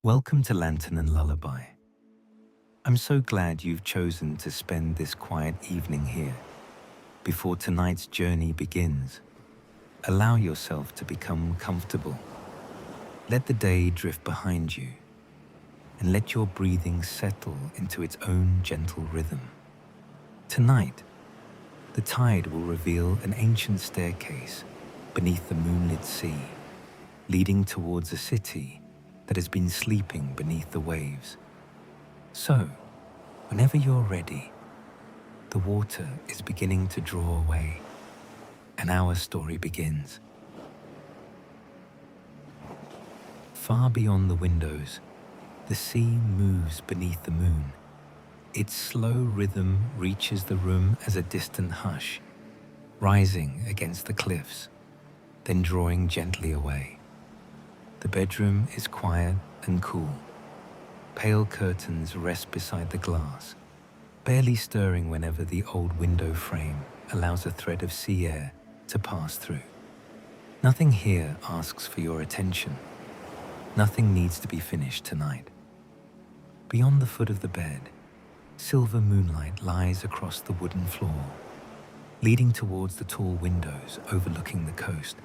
Welcome to Lantern and Lullaby. I'm so glad you've chosen to spend this quiet evening here. Before tonight's journey begins, allow yourself to become comfortable. Let the day drift behind you, and let your breathing settle into its own gentle rhythm. Tonight, the tide will reveal an ancient staircase beneath the moonlit sea, leading towards a city that has been sleeping beneath the waves. So, whenever you're ready, the water is beginning to draw away, and our story begins. Far beyond the windows, the sea moves beneath the moon. Its slow rhythm reaches the room as a distant hush, rising against the cliffs, then drawing gently away. The bedroom is quiet and cool. Pale curtains rest beside the glass, barely stirring whenever the old window frame allows a thread of sea air to pass through. Nothing here asks for your attention. Nothing needs to be finished tonight. Beyond the foot of the bed, silver moonlight lies across the wooden floor, leading towards the tall windows overlooking the coast.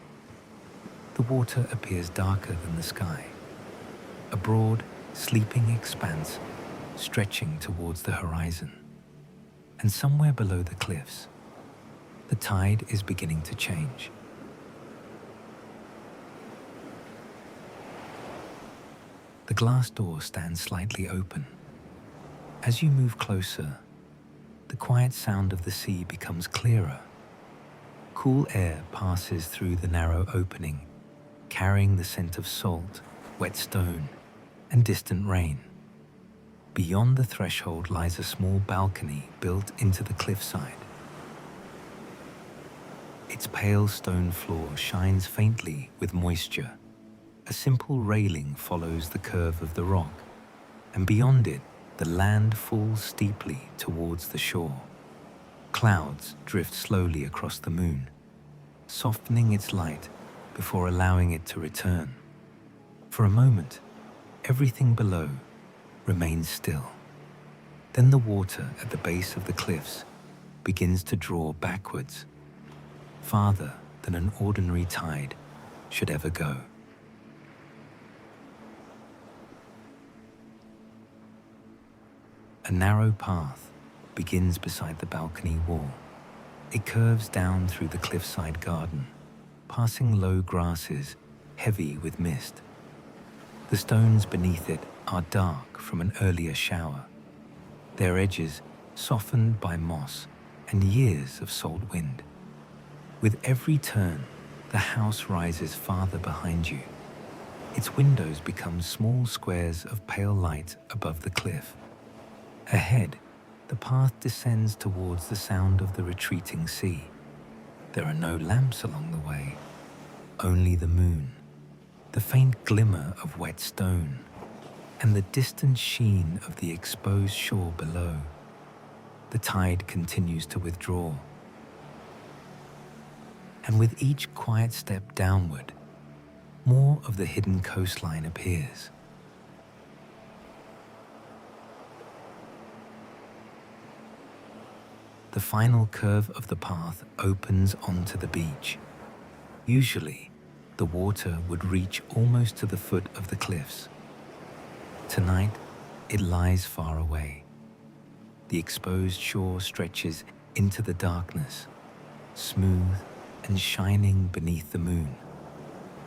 The water appears darker than the sky, a broad, sleeping expanse stretching towards the horizon. And somewhere below the cliffs, the tide is beginning to change. The glass door stands slightly open. As you move closer, the quiet sound of the sea becomes clearer. Cool air passes through the narrow opening, carrying the scent of salt, wet stone, and distant rain. Beyond the threshold lies a small balcony built into the cliffside. Its pale stone floor shines faintly with moisture. A simple railing follows the curve of the rock, and beyond it, the land falls steeply towards the shore. Clouds drift slowly across the moon, softening its light before allowing it to return. For a moment, everything below remains still. Then the water at the base of the cliffs begins to draw backwards, farther than an ordinary tide should ever go. A narrow path begins beside the balcony wall. It curves down through the cliffside garden, passing low grasses heavy with mist. The stones beneath it are dark from an earlier shower, their edges softened by moss and years of salt wind. With every turn, the house rises farther behind you. Its windows become small squares of pale light above the cliff. Ahead, the path descends towards the sound of the retreating sea. There are no lamps along the way, only the moon, the faint glimmer of wet stone, and the distant sheen of the exposed shore below. The tide continues to withdraw, and with each quiet step downward, more of the hidden coastline appears. The final curve of the path opens onto the beach. Usually, the water would reach almost to the foot of the cliffs. Tonight, it lies far away. The exposed shore stretches into the darkness, smooth and shining beneath the moon.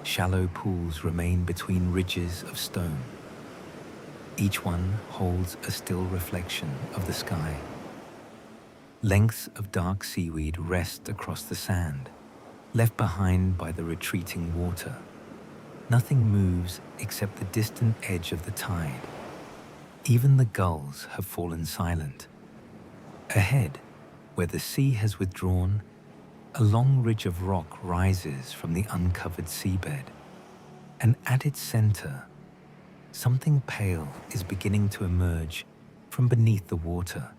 Shallow pools remain between ridges of stone. Each one holds a still reflection of the sky. Lengths of dark seaweed rest across the sand, left behind by the retreating water. Nothing moves except the distant edge of the tide. Even the gulls have fallen silent. Ahead, where the sea has withdrawn, a long ridge of rock rises from the uncovered seabed. And at its center, something pale is beginning to emerge from beneath the water.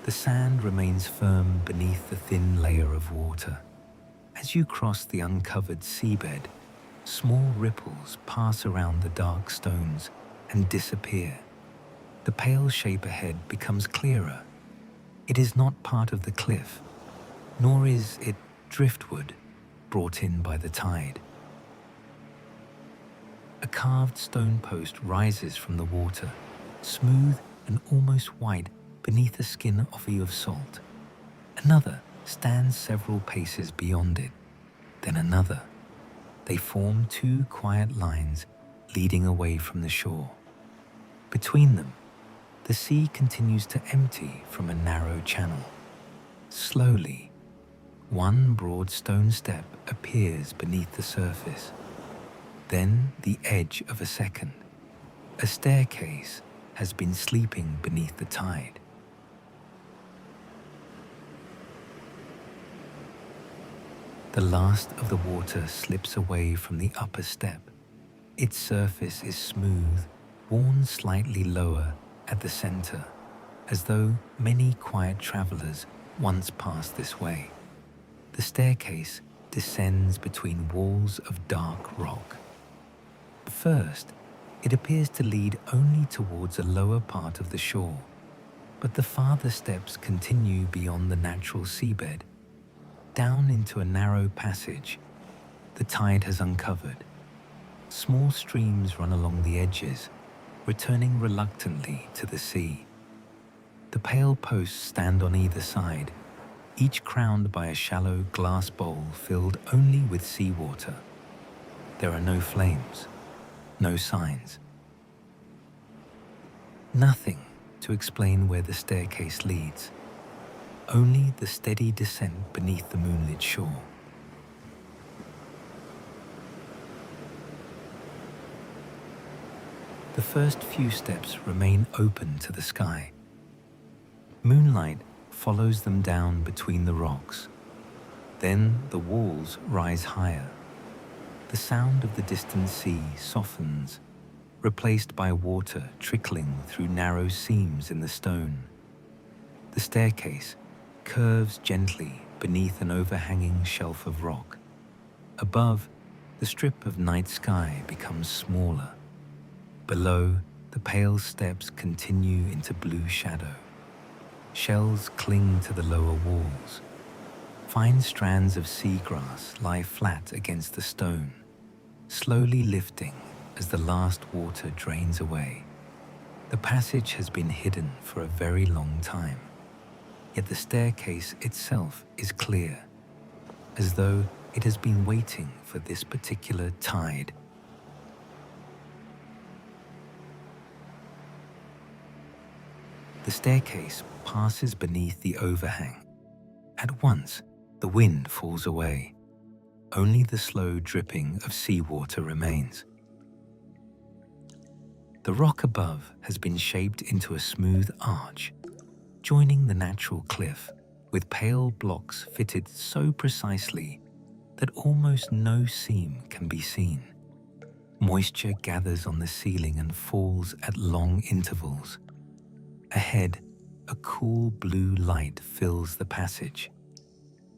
The sand remains firm beneath the thin layer of water, As you cross the uncovered seabed, small ripples pass around the dark stones and disappear. The pale shape ahead becomes clearer. It is not part of the cliff, nor is it driftwood brought in by the tide. A carved stone post rises from the water, smooth and almost white beneath a skin of salt. Another stands several paces beyond it, then another. They form two quiet lines leading away from the shore. Between them, the sea continues to empty from a narrow channel. Slowly, one broad stone step appears beneath the surface. Then the edge of a second. A staircase has been sleeping beneath the tide. The last of the water slips away from the upper step. Its surface is smooth, worn slightly lower at the center, as though many quiet travelers once passed this way. The staircase descends between walls of dark rock. First, it appears to lead only towards a lower part of the shore, but the farther steps continue beyond the natural seabed, down into a narrow passage the tide has uncovered. Small streams run along the edges, returning reluctantly to the sea. The pale posts stand on either side, each crowned by a shallow glass bowl filled only with seawater. There are no flames, no signs. Nothing to explain where the staircase leads. Only the steady descent beneath the moonlit shore. The first few steps remain open to the sky. Moonlight follows them down between the rocks. Then the walls rise higher. The sound of the distant sea softens, replaced by water trickling through narrow seams in the stone. The staircase curves gently beneath an overhanging shelf of rock. Above, the strip of night sky becomes smaller. Below, the pale steps continue into blue shadow. Shells cling to the lower walls. Fine strands of seagrass lie flat against the stone, slowly lifting as the last water drains away. The passage has been hidden for a very long time. Yet the staircase itself is clear, as though it has been waiting for this particular tide. The staircase passes beneath the overhang. At once, the wind falls away. Only the slow dripping of seawater remains. The rock above has been shaped into a smooth arch, joining the natural cliff with pale blocks fitted so precisely that almost no seam can be seen. Moisture gathers on the ceiling and falls at long intervals. Ahead, a cool blue light fills the passage.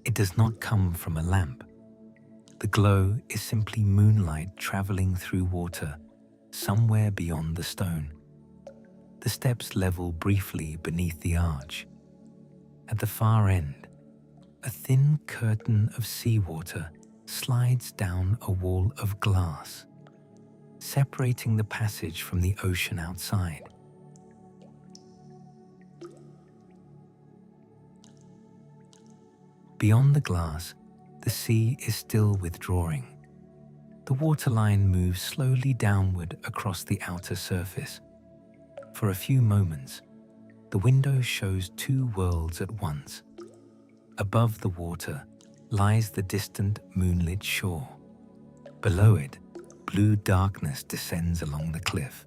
It does not come from a lamp. The glow is simply moonlight traveling through water somewhere beyond the stone. The steps level briefly beneath the arch. At the far end, a thin curtain of seawater slides down a wall of glass, separating the passage from the ocean outside. Beyond the glass, the sea is still withdrawing. The waterline moves slowly downward across the outer surface. For a few moments, the window shows two worlds at once. Above the water lies the distant moonlit shore. Below it, blue darkness descends along the cliff.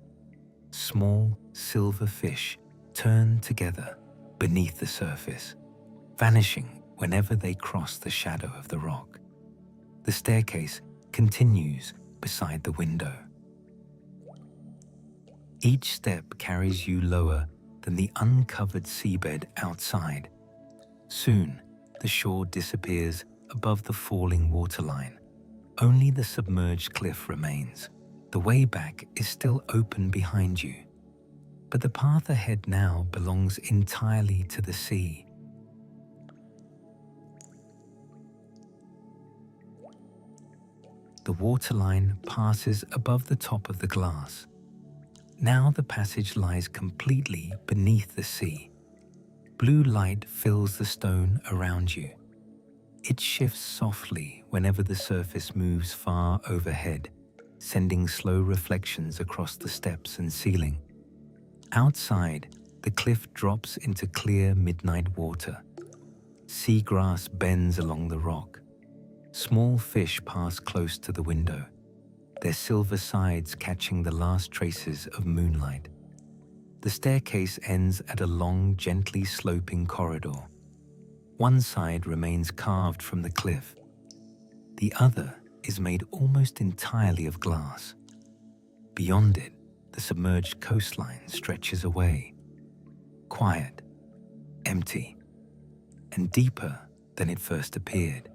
Small silver fish turn together beneath the surface, vanishing whenever they cross the shadow of the rock. The staircase continues beside the window. Each step carries you lower than the uncovered seabed outside. Soon, the shore disappears above the falling waterline. Only the submerged cliff remains. The way back is still open behind you, but the path ahead now belongs entirely to the sea. The waterline passes above the top of the glass. Now the passage lies completely beneath the sea. Blue light fills the stone around you. It shifts softly whenever the surface moves far overhead, sending slow reflections across the steps and ceiling. Outside, the cliff drops into clear midnight water. Seagrass bends along the rock. Small fish pass close to the window, their silver sides catching the last traces of moonlight. The staircase ends at a long, gently sloping corridor. One side remains carved from the cliff. The other is made almost entirely of glass. Beyond it, the submerged coastline stretches away, quiet, empty, and deeper than it first appeared.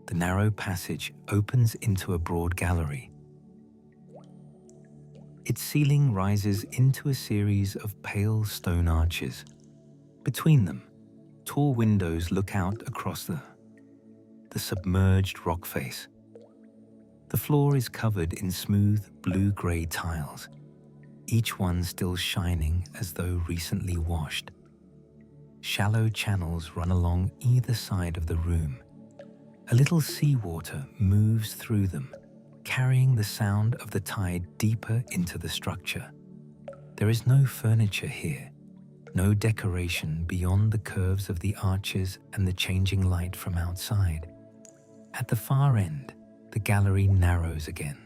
The narrow passage opens into a broad gallery. Its ceiling rises into a series of pale stone arches. Between them, tall windows look out across the submerged rock face. The floor is covered in smooth blue-grey tiles, each one still shining as though recently washed. Shallow channels run along either side of the room. A little seawater moves through them, carrying the sound of the tide deeper into the structure. There is no furniture here, no decoration beyond the curves of the arches and the changing light from outside. At the far end, the gallery narrows again.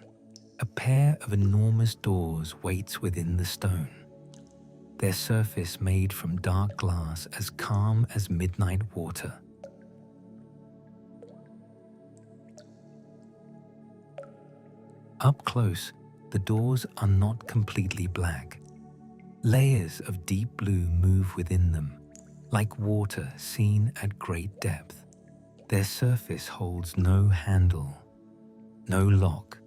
A pair of enormous doors waits within the stone, their surface made from dark glass as calm as midnight water. Up close, the doors are not completely black. Layers of deep blue move within them, like water seen at great depth. Their surface holds no handle, no lock,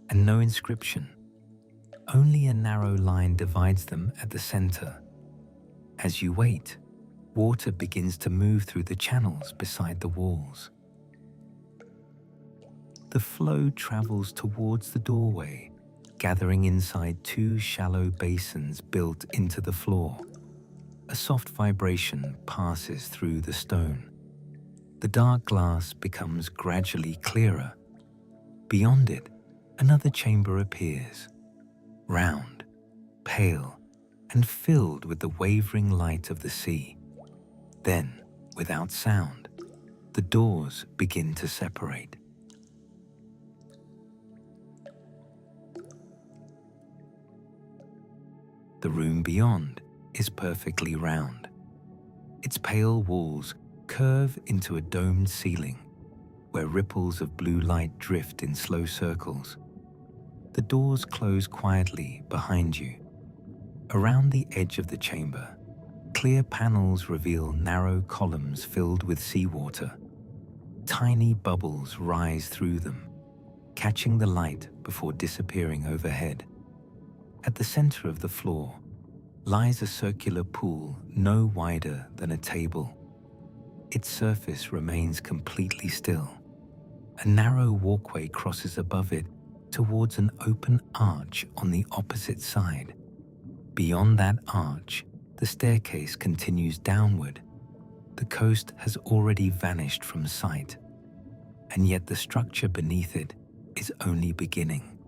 and no inscription. Only a narrow line divides them at the center. As you wait, water begins to move through the channels beside the walls. The flow travels towards the doorway, gathering inside two shallow basins built into the floor. A soft vibration passes through the stone. The dark glass becomes gradually clearer. Beyond it, another chamber appears, round, pale, and filled with the wavering light of the sea. Then, without sound, the doors begin to separate. The room beyond is perfectly round. Its pale walls curve into a domed ceiling, where ripples of blue light drift in slow circles. The doors close quietly behind you. Around the edge of the chamber, clear panels reveal narrow columns filled with seawater. Tiny bubbles rise through them, catching the light before disappearing overhead. At the center of the floor lies a circular pool no wider than a table. Its surface remains completely still. A narrow walkway crosses above it towards an open arch on the opposite side. Beyond that arch, the staircase continues downward. The coast has already vanished from sight, and yet the structure beneath it is only beginning.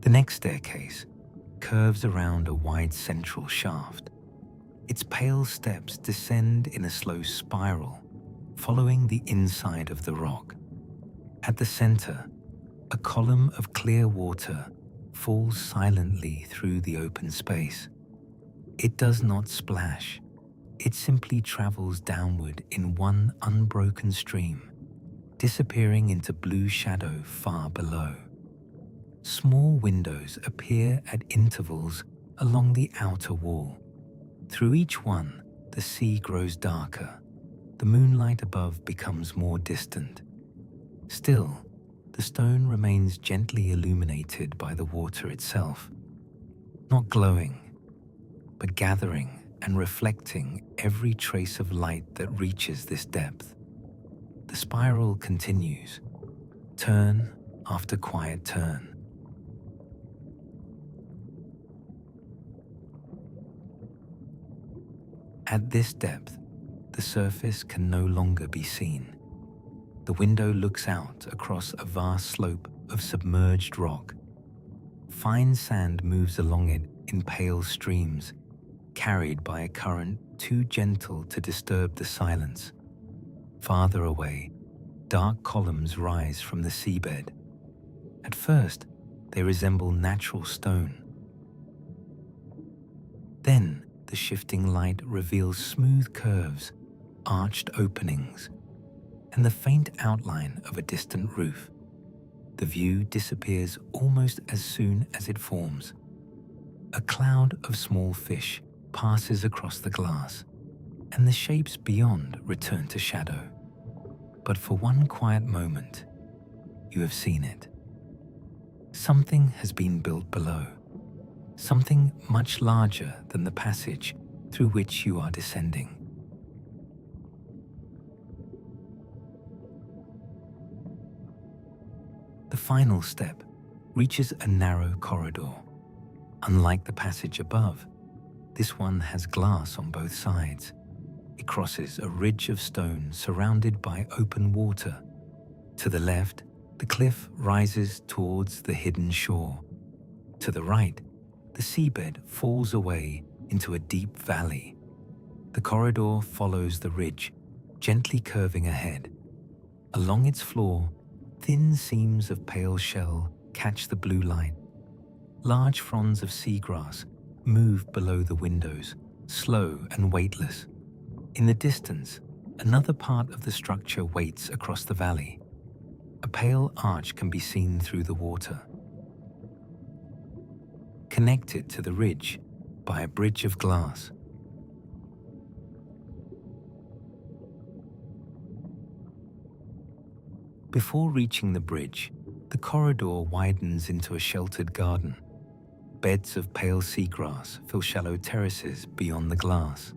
The next staircase curves around a wide central shaft. Its pale steps descend in a slow spiral, following the inside of the rock. At the center, a column of clear water falls silently through the open space. It does not splash. It simply travels downward in one unbroken stream. disappearing into blue shadow far below. Small windows appear at intervals along the outer wall. Through each one, the sea grows darker. The moonlight above becomes more distant. Still, the stone remains gently illuminated by the water itself, not glowing, but gathering and reflecting every trace of light that reaches this depth. The spiral continues, turn after quiet turn. At this depth, the surface can no longer be seen. The window looks out across a vast slope of submerged rock. Fine sand moves along it in pale streams, carried by a current too gentle to disturb the silence. Farther away, dark columns rise from the seabed. At first, they resemble natural stone. Then, the shifting light reveals smooth curves, arched openings, and the faint outline of a distant roof. The view disappears almost as soon as it forms. A cloud of small fish passes across the glass, and the shapes beyond return to shadow. But for one quiet moment, you have seen it. Something has been built below, something much larger than the passage through which you are descending. The final step reaches a narrow corridor. Unlike the passage above, this one has glass on both sides. It crosses a ridge of stone surrounded by open water. To the left, the cliff rises towards the hidden shore. To the right, the seabed falls away into a deep valley. The corridor follows the ridge, gently curving ahead. Along its floor, thin seams of pale shell catch the blue light. Large fronds of seagrass move below the windows, slow and weightless. In the distance, another part of the structure waits across the valley. A pale arch can be seen through the water. Connected to the ridge by a bridge of glass. Before reaching the bridge, the corridor widens into a sheltered garden. Beds of pale seagrass fill shallow terraces beyond the glass.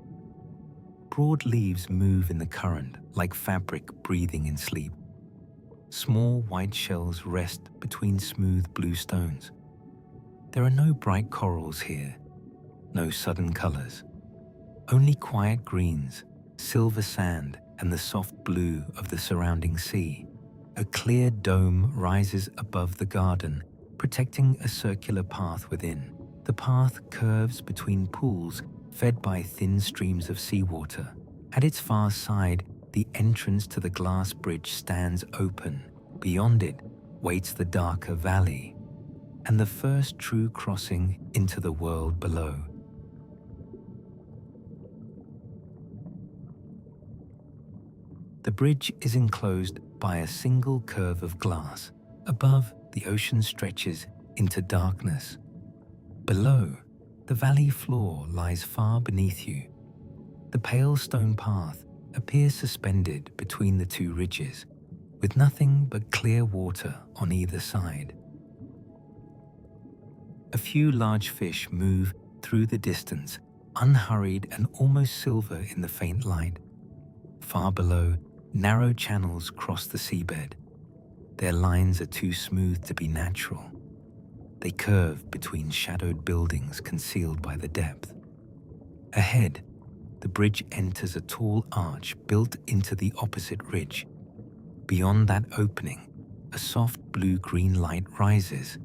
Broad leaves move in the current like fabric breathing in sleep. Small white shells rest between smooth blue stones. There are no bright corals here, no sudden colors. Only quiet greens, silver sand, and the soft blue of the surrounding sea. A clear dome rises above the garden, protecting a circular path within. The path curves between pools fed by thin streams of seawater. At its far side, the entrance to the glass bridge stands open. Beyond it waits the darker valley, and the first true crossing into the world below. The bridge is enclosed by a single curve of glass. Above, the ocean stretches into darkness. Below, the valley floor lies far beneath you. The pale stone path appears suspended between the two ridges, with nothing but clear water on either side. A few large fish move through the distance, unhurried and almost silver in the faint light. Far below, narrow channels cross the seabed. Their lines are too smooth to be natural. They curve between shadowed buildings concealed by the depth. Ahead, the bridge enters a tall arch built into the opposite ridge. Beyond that opening, a soft blue-green light rises,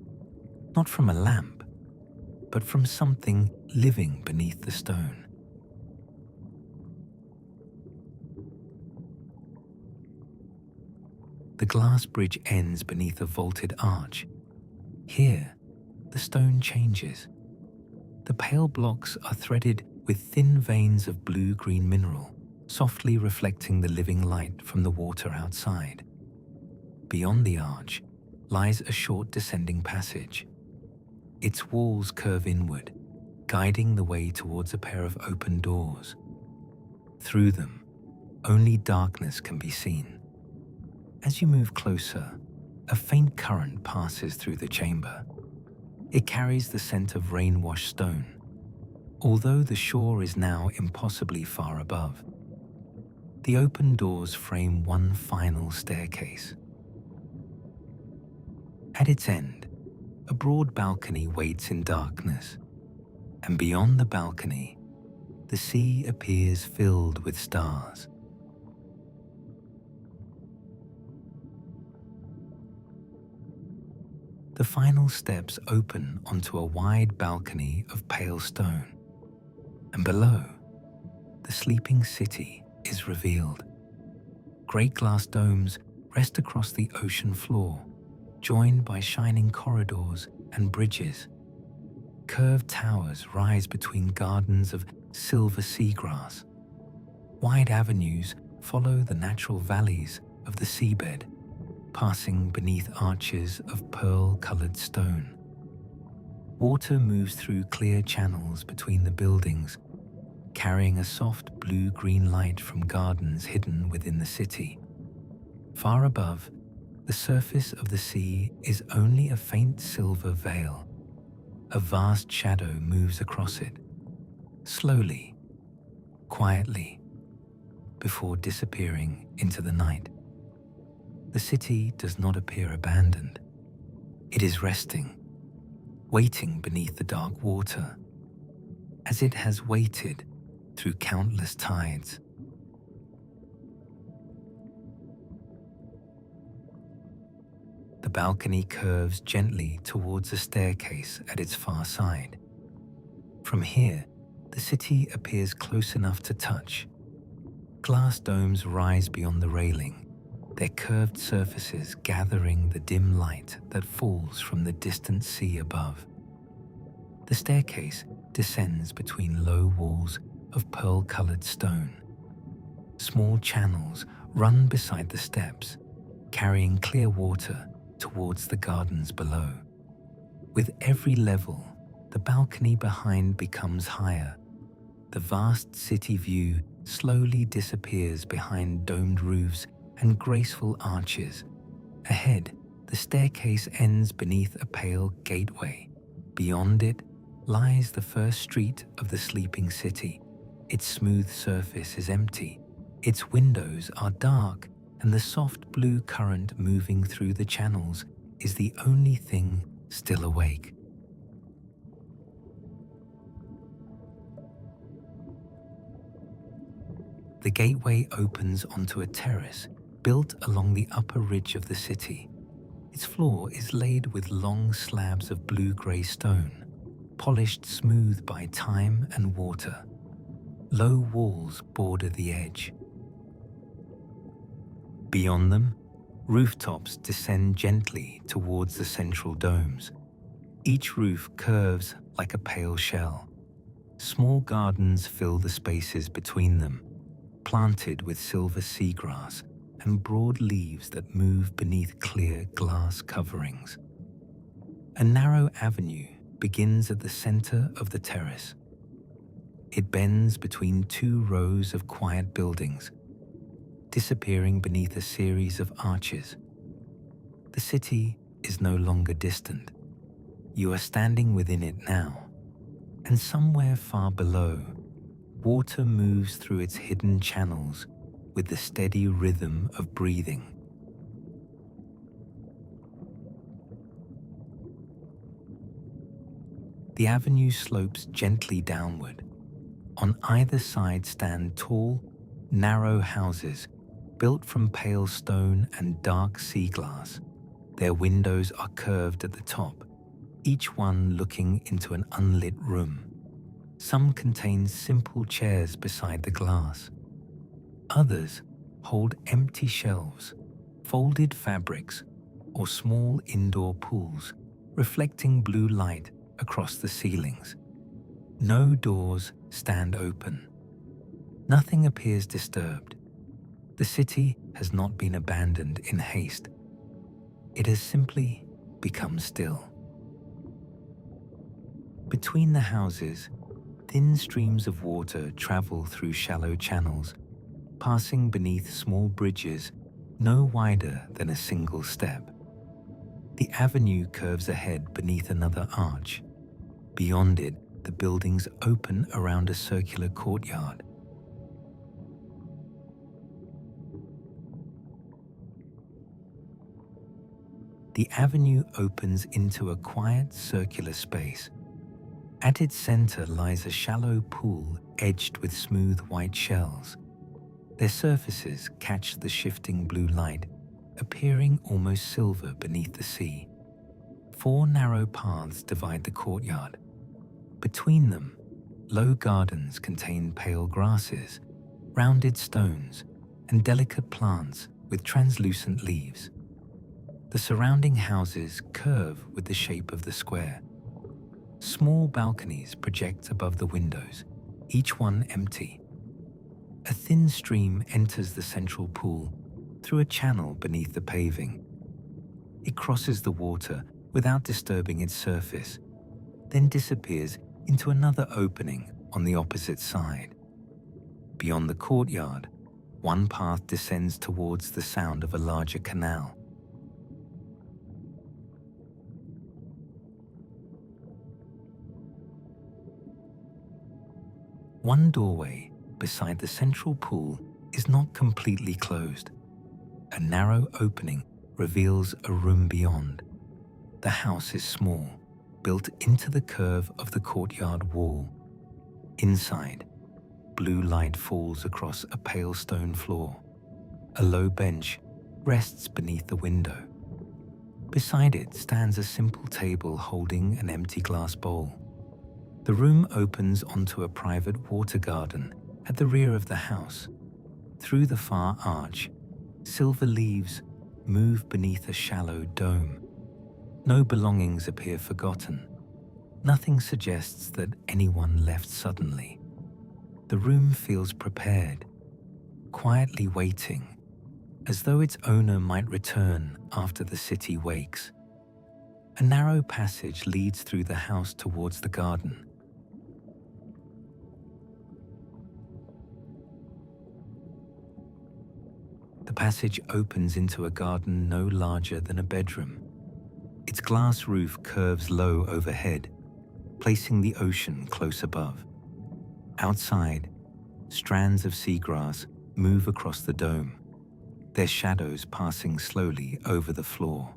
not from a lamp, but from something living beneath the stone. The glass bridge ends beneath a vaulted arch. Here, the stone changes. The pale blocks are threaded with thin veins of blue-green mineral, softly reflecting the living light from the water outside. Beyond the arch lies a short descending passage. Its walls curve inward, guiding the way towards a pair of open doors. Through them, only darkness can be seen. As you move closer, a faint current passes through the chamber. It carries the scent of rain-washed stone, although the shore is now impossibly far above. The open doors frame one final staircase. At its end, a broad balcony waits in darkness, and beyond the balcony, the sea appears filled with stars. The final steps open onto a wide balcony of pale stone, and below, the sleeping city is revealed. Great glass domes rest across the ocean floor, joined by shining corridors and bridges. Curved towers rise between gardens of silver seagrass. Wide avenues follow the natural valleys of the seabed, passing beneath arches of pearl-colored stone. Water moves through clear channels between the buildings, carrying a soft blue-green light from gardens hidden within the city. Far above, the surface of the sea is only a faint silver veil. A vast shadow moves across it, slowly, quietly, before disappearing into the night. The city does not appear abandoned. It is resting, waiting beneath the dark water, as it has waited through countless tides. The balcony curves gently towards a staircase at its far side. From here, the city appears close enough to touch. Glass domes rise beyond the railing, their curved surfaces gathering the dim light that falls from the distant sea above. The staircase descends between low walls of pearl-colored stone. Small channels run beside the steps, carrying clear water towards the gardens below. With every level, the balcony behind becomes higher. The vast city view slowly disappears behind domed roofs and graceful arches. Ahead, the staircase ends beneath a pale gateway. Beyond it lies the first street of the sleeping city. Its smooth surface is empty. Its windows are dark, and the soft blue current moving through the channels is the only thing still awake. The gateway opens onto a terrace built along the upper ridge of the city. Its floor is laid with long slabs of blue-grey stone, polished smooth by time and water. Low walls border the edge. Beyond them, rooftops descend gently towards the central domes. Each roof curves like a pale shell. Small gardens fill the spaces between them, planted with silver seagrass and broad leaves that move beneath clear glass coverings. A narrow avenue begins at the center of the terrace. It bends between two rows of quiet buildings, disappearing beneath a series of arches. The city is no longer distant. You are standing within it now, and somewhere far below, water moves through its hidden channels with the steady rhythm of breathing. The avenue slopes gently downward. On either side stand tall, narrow houses built from pale stone and dark sea glass. Their windows are curved at the top, each one looking into an unlit room. Some contain simple chairs beside the glass. Others hold empty shelves, folded fabrics, or small indoor pools, reflecting blue light across the ceilings. No doors stand open. Nothing appears disturbed. The city has not been abandoned in haste. it has simply become still. Between the houses, thin streams of water travel through shallow channels, passing beneath small bridges no wider than a single step. The avenue curves ahead beneath another arch. Beyond it, the buildings open around a circular courtyard. The avenue opens into a quiet circular space. At its center lies a shallow pool edged with smooth white shells. Their surfaces catch the shifting blue light, appearing almost silver beneath the sea. 4 narrow paths divide the courtyard. Between them, low gardens contain pale grasses, rounded stones, and delicate plants with translucent leaves. The surrounding houses curve with the shape of the square. Small balconies project above the windows, each one empty. A thin stream enters the central pool through a channel beneath the paving. It crosses the water without disturbing its surface, then disappears into another opening on the opposite side. Beyond the courtyard, one path descends towards the sound of a larger canal. One doorway beside the central pool is not completely closed. A narrow opening reveals a room beyond. The house is small, built into the curve of the courtyard wall. Inside, blue light falls across a pale stone floor. A low bench rests beneath the window. Beside it stands a simple table holding an empty glass bowl. The room opens onto a private water garden at the rear of the house. Through the far arch, silver leaves move beneath a shallow dome. No belongings appear forgotten. Nothing suggests that anyone left suddenly. The room feels prepared, quietly waiting, as though its owner might return after the city wakes. A narrow passage leads through the house towards the garden. The passage opens into a garden no larger than a bedroom. Its glass roof curves low overhead, placing the ocean close above. Outside, strands of seagrass move across the dome, their shadows passing slowly over the floor.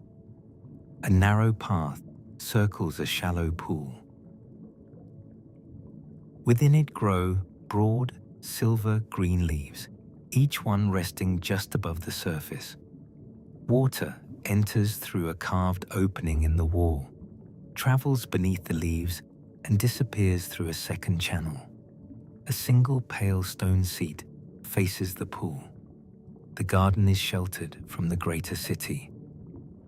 A narrow path circles a shallow pool. Within it grow broad, silver-green leaves, each one resting just above the surface. Water enters through a carved opening in the wall, travels beneath the leaves, and disappears through a second channel. A single pale stone seat faces the pool. The garden is sheltered from the greater city.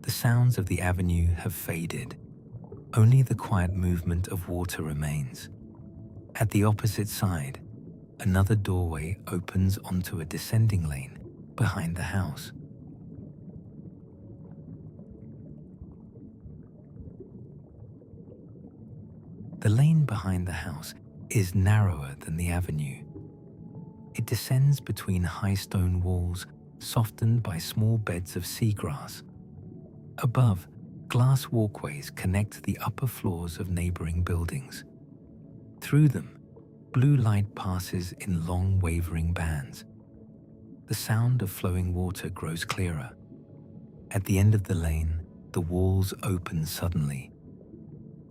The sounds of the avenue have faded. Only the quiet movement of water remains. At the opposite side, another doorway opens onto a descending lane behind the house. The lane behind the house is narrower than the avenue. It descends between high stone walls softened by small beds of seagrass. Above, glass walkways connect the upper floors of neighboring buildings. Through them, blue light passes in long wavering bands. The sound of flowing water grows clearer. At the end of the lane, the walls open suddenly.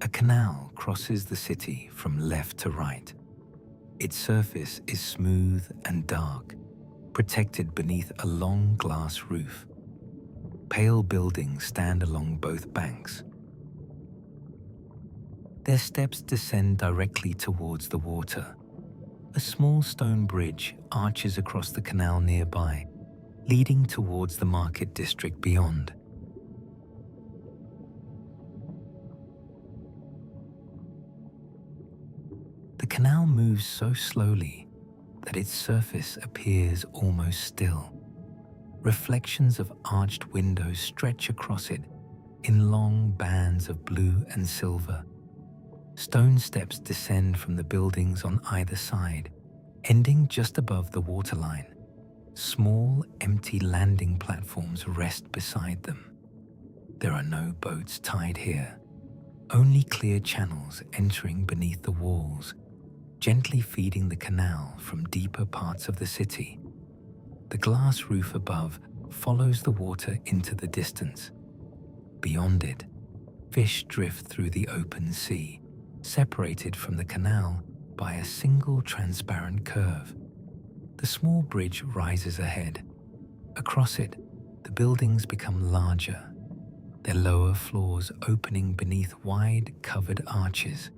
A canal crosses the city from left to right. Its surface is smooth and dark, protected beneath a long glass roof. Pale buildings stand along both banks. Their steps descend directly towards the water. A small stone bridge arches across the canal nearby, leading towards the market district beyond. The canal moves so slowly that its surface appears almost still. Reflections of arched windows stretch across it, in long bands of blue and silver. Stone steps descend from the buildings on either side, ending just above the waterline. Small, empty landing platforms rest beside them. There are no boats tied here, only clear channels entering beneath the walls, gently feeding the canal from deeper parts of the city. The glass roof above follows the water into the distance. Beyond it, fish drift through the open sea, separated from the canal by a single transparent curve. The small bridge rises ahead. Across it, the buildings become larger, their lower floors opening beneath wide, covered arches.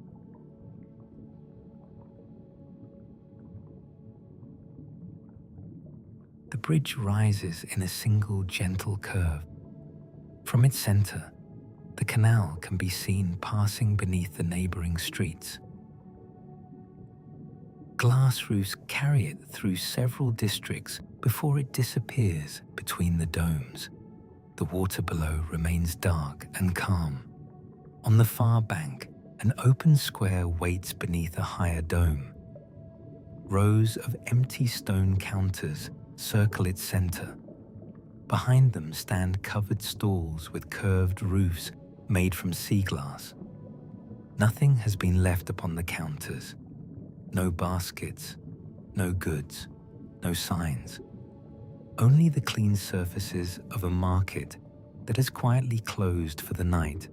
The bridge rises in a single gentle curve. From its center, the canal can be seen passing beneath the neighboring streets. Glass roofs carry it through several districts before it disappears between the domes. The water below remains dark and calm. On the far bank, an open square waits beneath a higher dome. Rows of empty stone counters circle its center. Behind them stand covered stalls with curved roofs made from sea glass. Nothing has been left upon the counters. No baskets, no goods, no signs. Only the clean surfaces of a market that has quietly closed for the night.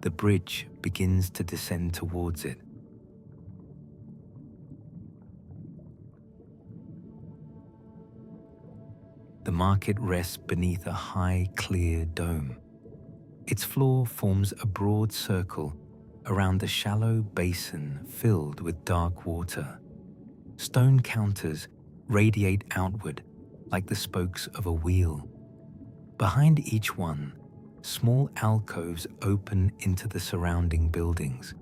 The bridge begins to descend towards it. The market rests beneath a high, clear dome. Its floor forms a broad circle around a shallow basin filled with dark water. Stone counters radiate outward like the spokes of a wheel. Behind each one, small alcoves open into the surrounding buildings.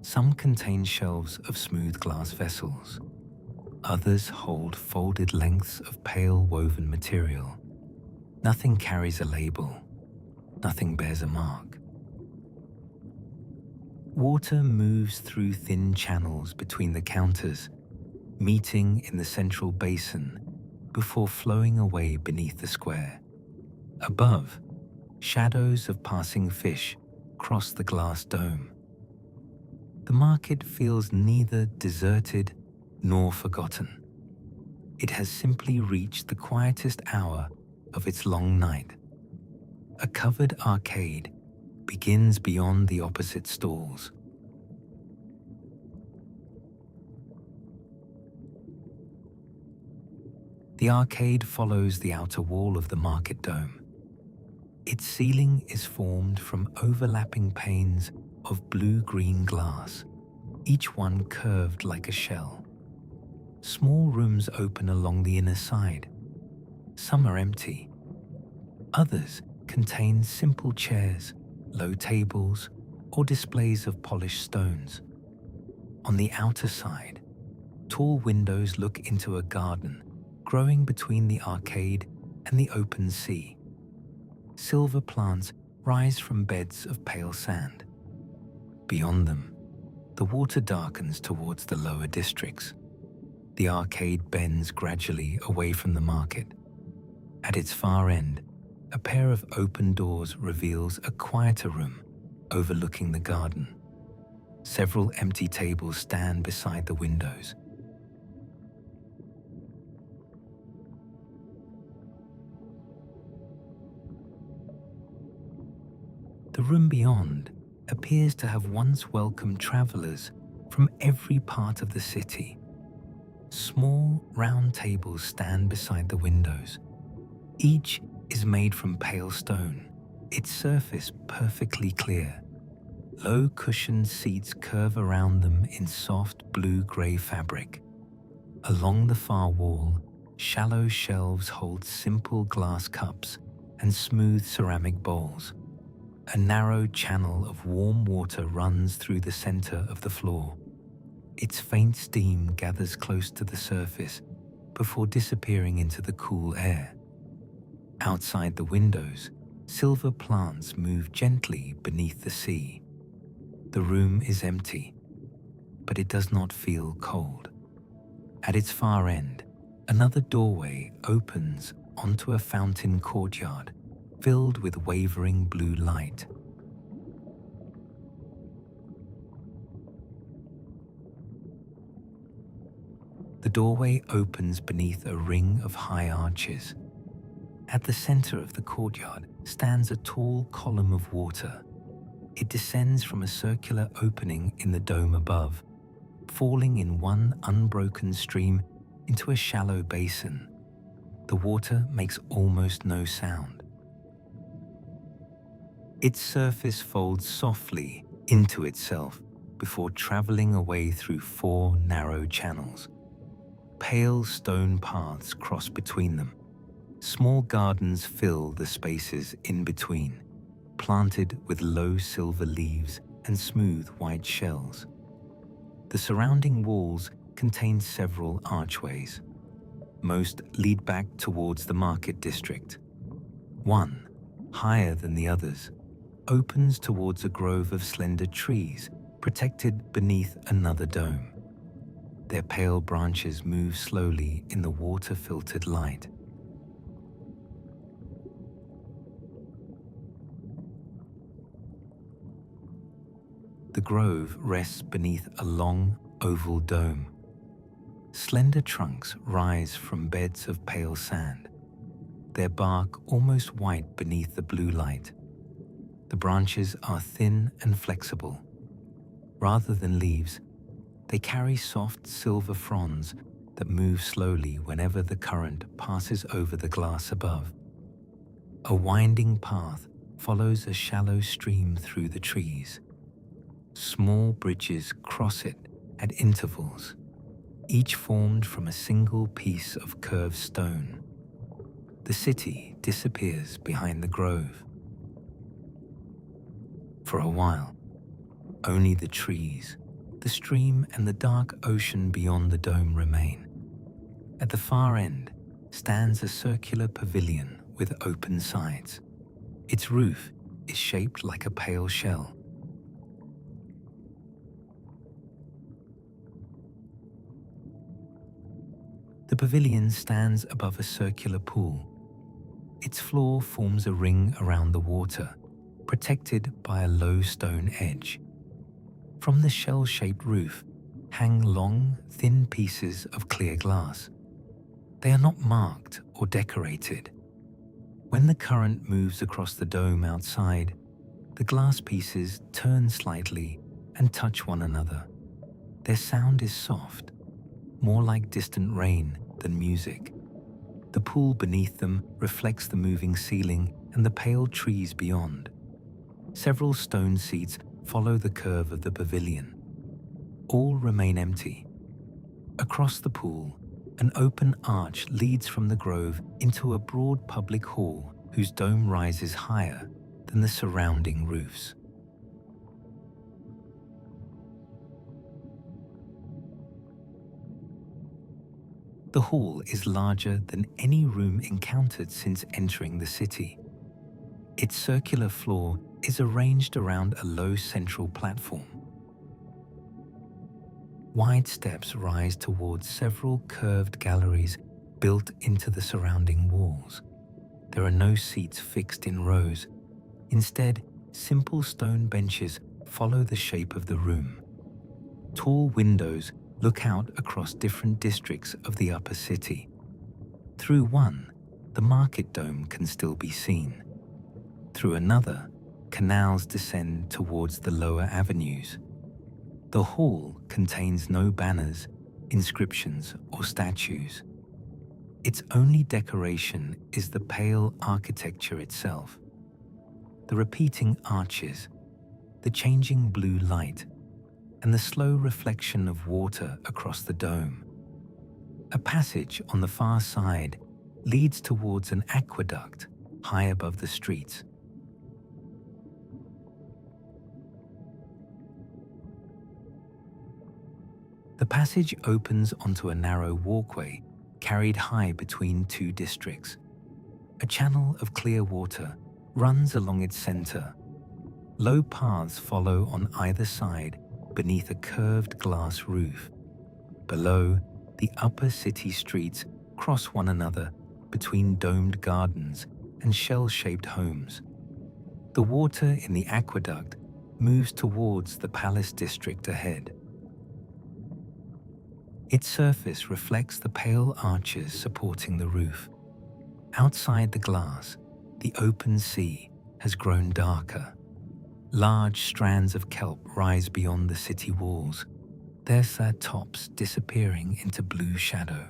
Some contain shelves of smooth glass vessels. Others hold folded lengths of pale woven material. Nothing carries a label. Nothing bears a mark. Water moves through thin channels between the counters, meeting in the central basin before flowing away beneath the square. Above, shadows of passing fish cross the glass dome. The market feels neither deserted nor forgotten. It has simply reached the quietest hour of its long night. A covered arcade begins beyond the opposite stalls. The arcade follows the outer wall of the market dome. Its ceiling is formed from overlapping panes of blue-green glass, each one curved like a shell. Small rooms open along the inner side. Some are empty. Others contain simple chairs, low tables, or displays of polished stones. On the outer side, tall windows look into a garden growing between the arcade and the open sea. Silver plants rise from beds of pale sand. Beyond them, the water darkens towards the lower districts. The arcade bends gradually away from the market. At its far end, a pair of open doors reveals a quieter room overlooking the garden. Several empty tables stand beside the windows. The room beyond appears to have once welcomed travelers from every part of the city. Small, round tables stand beside the windows. Each is made from pale stone, its surface perfectly clear. Low cushioned seats curve around them in soft blue-gray fabric. Along the far wall, shallow shelves hold simple glass cups and smooth ceramic bowls. A narrow channel of warm water runs through the center of the floor. Its faint steam gathers close to the surface before disappearing into the cool air. Outside the windows, silver plants move gently beneath the sea. The room is empty, but it does not feel cold. At its far end, another doorway opens onto a fountain courtyard filled with wavering blue light. The doorway opens beneath a ring of high arches. At the center of the courtyard stands a tall column of water. It descends from a circular opening in the dome above, falling in one unbroken stream into a shallow basin. The water makes almost no sound. Its surface folds softly into itself before traveling away through 4 narrow channels. Pale stone paths cross between them. Small gardens fill the spaces in between, planted with low silver leaves and smooth white shells. The surrounding walls contain several archways. Most lead back towards the market district. One, higher than the others, opens towards a grove of slender trees protected beneath another dome. Their pale branches move slowly in the water-filtered light. The grove rests beneath a long, oval dome. Slender trunks rise from beds of pale sand, their bark almost white beneath the blue light. The branches are thin and flexible. Rather than leaves, they carry soft silver fronds that move slowly whenever the current passes over the glass above. A winding path follows a shallow stream through the trees. Small bridges cross it at intervals, each formed from a single piece of curved stone. The city disappears behind the grove. For a while, only the trees, the stream, and the dark ocean beyond the dome remain. At the far end stands a circular pavilion with open sides. Its roof is shaped like a pale shell. The pavilion stands above a circular pool. Its floor forms a ring around the water, protected by a low stone edge. From the shell-shaped roof hang long, thin pieces of clear glass. They are not marked or decorated. When the current moves across the dome outside, the glass pieces turn slightly and touch one another. Their sound is soft, more like distant rain than music. The pool beneath them reflects the moving ceiling and the pale trees beyond. Several stone seats follow the curve of the pavilion. All remain empty. Across the pool, an open arch leads from the grove into a broad public hall whose dome rises higher than the surrounding roofs. The hall is larger than any room encountered since entering the city. Its circular floor is arranged around a low central platform. Wide steps rise towards several curved galleries built into the surrounding walls. There are no seats fixed in rows. Instead, simple stone benches follow the shape of the room. Tall windows look out across different districts of the upper city. Through one, the market dome can still be seen. Through another, canals descend towards the lower avenues. The hall contains no banners, inscriptions, or statues. Its only decoration is the pale architecture itself. The repeating arches, the changing blue light, and the slow reflection of water across the dome. A passage on the far side leads towards an aqueduct high above the streets. The passage opens onto a narrow walkway carried high between two districts. A channel of clear water runs along its center. Low paths follow on either side beneath a curved glass roof. Below, the upper city streets cross one another between domed gardens and shell-shaped homes. The water in the aqueduct moves towards the palace district ahead. Its surface reflects the pale arches supporting the roof. Outside the glass, the open sea has grown darker. Large strands of kelp rise beyond the city walls, their tops disappearing into blue shadow.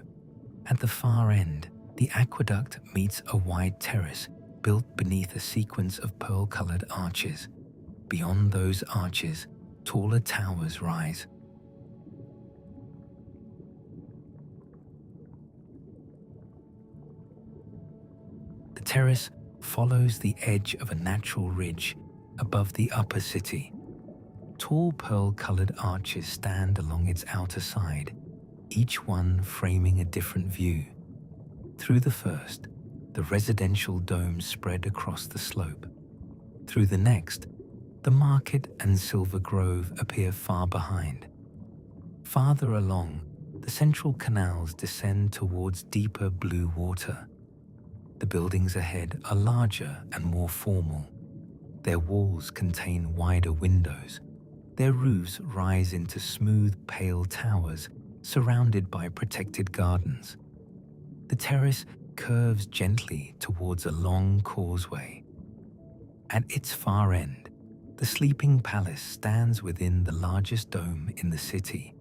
At the far end, the aqueduct meets a wide terrace built beneath a sequence of pearl-colored arches. Beyond those arches, taller towers rise. The terrace follows the edge of a natural ridge above the upper city. Tall pearl-colored arches stand along its outer side, each one framing a different view. Through the first, the residential domes spread across the slope. Through the next, the market and Silver Grove appear far behind. Farther along, the central canals descend towards deeper blue water. The buildings ahead are larger and more formal. Their walls contain wider windows. Their roofs rise into smooth, pale towers surrounded by protected gardens. The terrace curves gently towards a long causeway. At its far end, the sleeping palace stands within the largest dome in the city.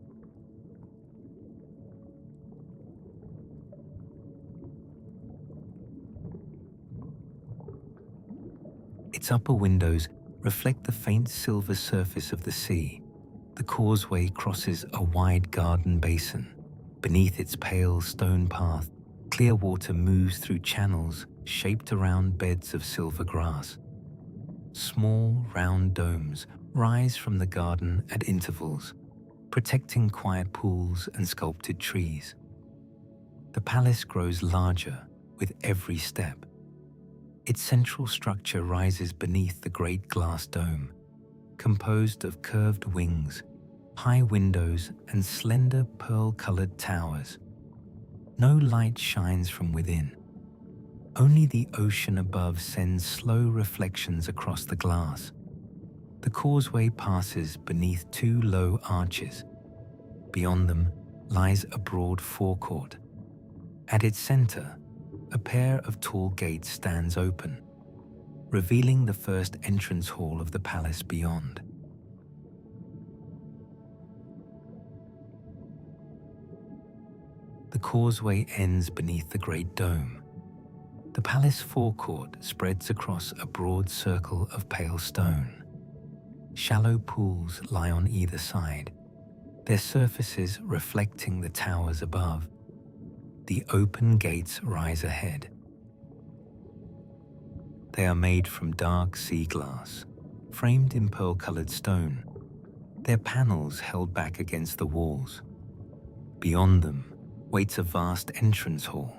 Its upper windows reflect the faint silver surface of the sea. The causeway crosses a wide garden basin. Beneath its pale stone path, clear water moves through channels shaped around beds of silver grass. Small, round domes rise from the garden at intervals, protecting quiet pools and sculpted trees. The palace grows larger with every step. Its central structure rises beneath the great glass dome, composed of curved wings, high windows, and slender pearl-colored towers. No light shines from within. Only the ocean above sends slow reflections across the glass. The causeway passes beneath two low arches. Beyond them lies a broad forecourt. At its center, a pair of tall gates stands open, revealing the first entrance hall of the palace beyond. The causeway ends beneath the great dome. The palace forecourt spreads across a broad circle of pale stone. Shallow pools lie on either side, their surfaces reflecting the towers above. The open gates rise ahead. They are made from dark sea glass, framed in pearl-colored stone, their panels held back against the walls. Beyond them waits a vast entrance hall.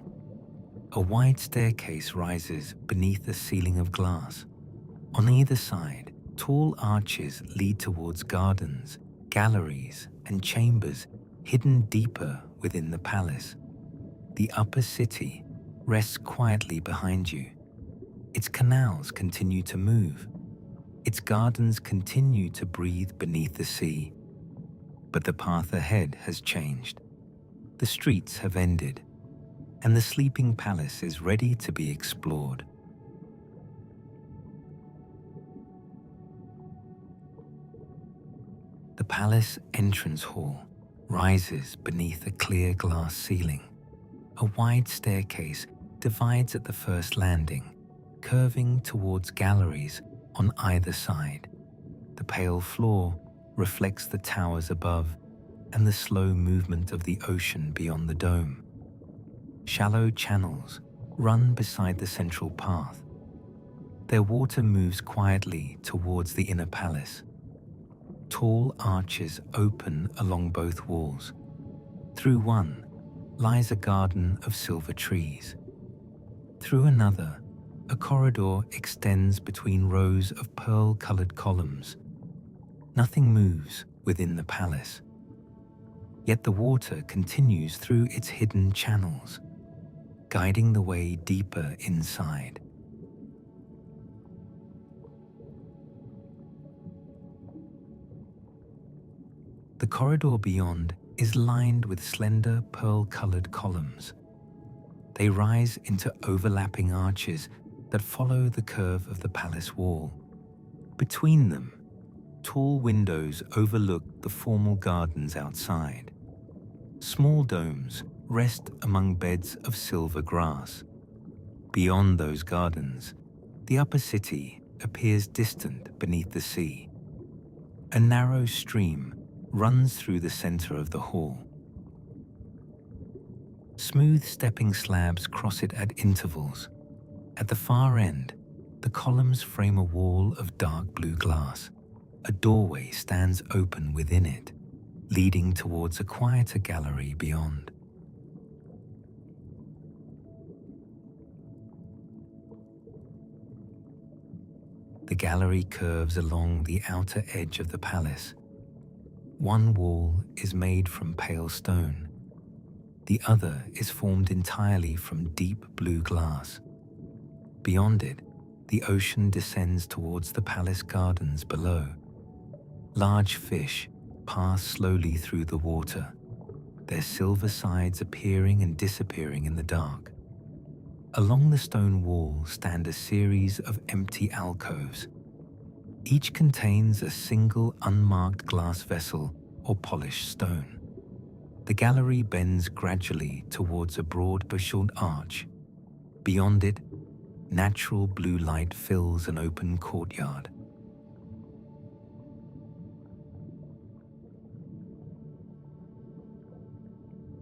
A wide staircase rises beneath a ceiling of glass. On either side, tall arches lead towards gardens, galleries, and chambers hidden deeper within the palace. The upper city rests quietly behind you. Its canals continue to move. Its gardens continue to breathe beneath the sea. But the path ahead has changed. The streets have ended, and the sleeping palace is ready to be explored. The palace entrance hall rises beneath a clear glass ceiling. A wide staircase divides at the first landing, curving towards galleries on either side. The pale floor reflects the towers above and the slow movement of the ocean beyond the dome. Shallow channels run beside the central path. Their water moves quietly towards the inner palace. Tall arches open along both walls. Through one lies a garden of silver trees. Through another, a corridor extends between rows of pearl-colored columns. Nothing moves within the palace, yet the water continues through its hidden channels, guiding the way deeper inside. The corridor beyond is lined with slender pearl-colored columns. They rise into overlapping arches that follow the curve of the palace wall. Between them, tall windows overlook the formal gardens outside. Small domes rest among beds of silver grass. Beyond those gardens, the upper city appears distant beneath the sea. A narrow stream runs through the center of the hall. Smooth stepping slabs cross it at intervals. At the far end, the columns frame a wall of dark blue glass. A doorway stands open within it, leading towards a quieter gallery beyond. The gallery curves along the outer edge of the palace. One wall is made from pale stone. The other is formed entirely from deep blue glass. Beyond it, the ocean descends towards the palace gardens below. Large fish pass slowly through the water, their silver sides appearing and disappearing in the dark. Along the stone wall stand a series of empty alcoves. Each contains a single unmarked glass vessel or polished stone. The gallery bends gradually towards a broad bushelled arch. Beyond it, natural blue light fills an open courtyard.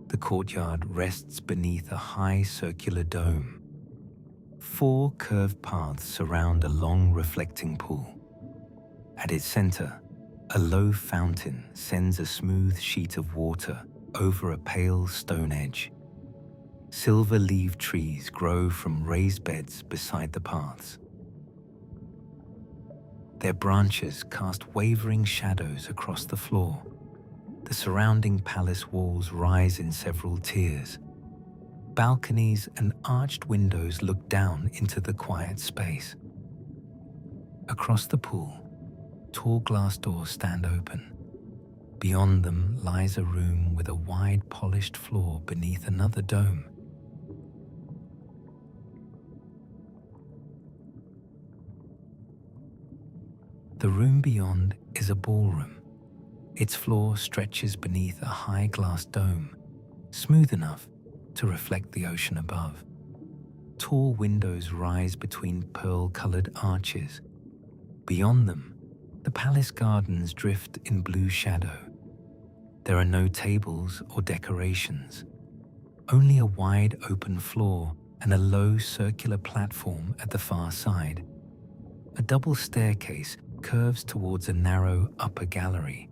The courtyard rests beneath a high circular dome. 4 curved paths surround a long reflecting pool. At its center, a low fountain sends a smooth sheet of water over a pale stone edge. Silver-leaved trees grow from raised beds beside the paths. Their branches cast wavering shadows across the floor. The surrounding palace walls rise in several tiers. Balconies and arched windows look down into the quiet space. Across the pool, tall glass doors stand open. Beyond them lies a room with a wide polished floor beneath another dome. The room beyond is a ballroom. Its floor stretches beneath a high glass dome, smooth enough to reflect the ocean above. Tall windows rise between pearl-colored arches. Beyond them, the palace gardens drift in blue shadow. There are no tables or decorations, only a wide open floor and a low circular platform at the far side. A double staircase curves towards a narrow upper gallery.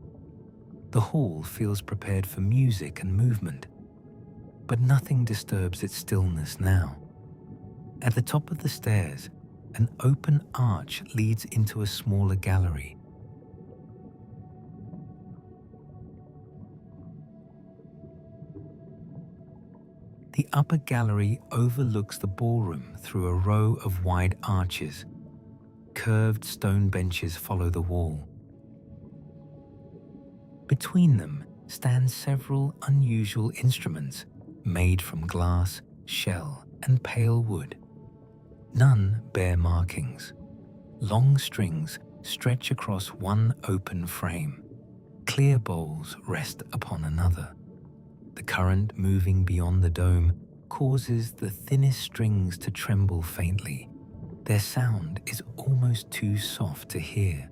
The hall feels prepared for music and movement, but nothing disturbs its stillness now. At the top of the stairs, an open arch leads into a smaller gallery. The upper gallery overlooks the ballroom through a row of wide arches. Curved stone benches follow the wall. Between them stand several unusual instruments made from glass, shell, and pale wood. None bear markings. Long strings stretch across one open frame. Clear bowls rest upon another. The current moving beyond the dome causes the thinnest strings to tremble faintly. Their sound is almost too soft to hear.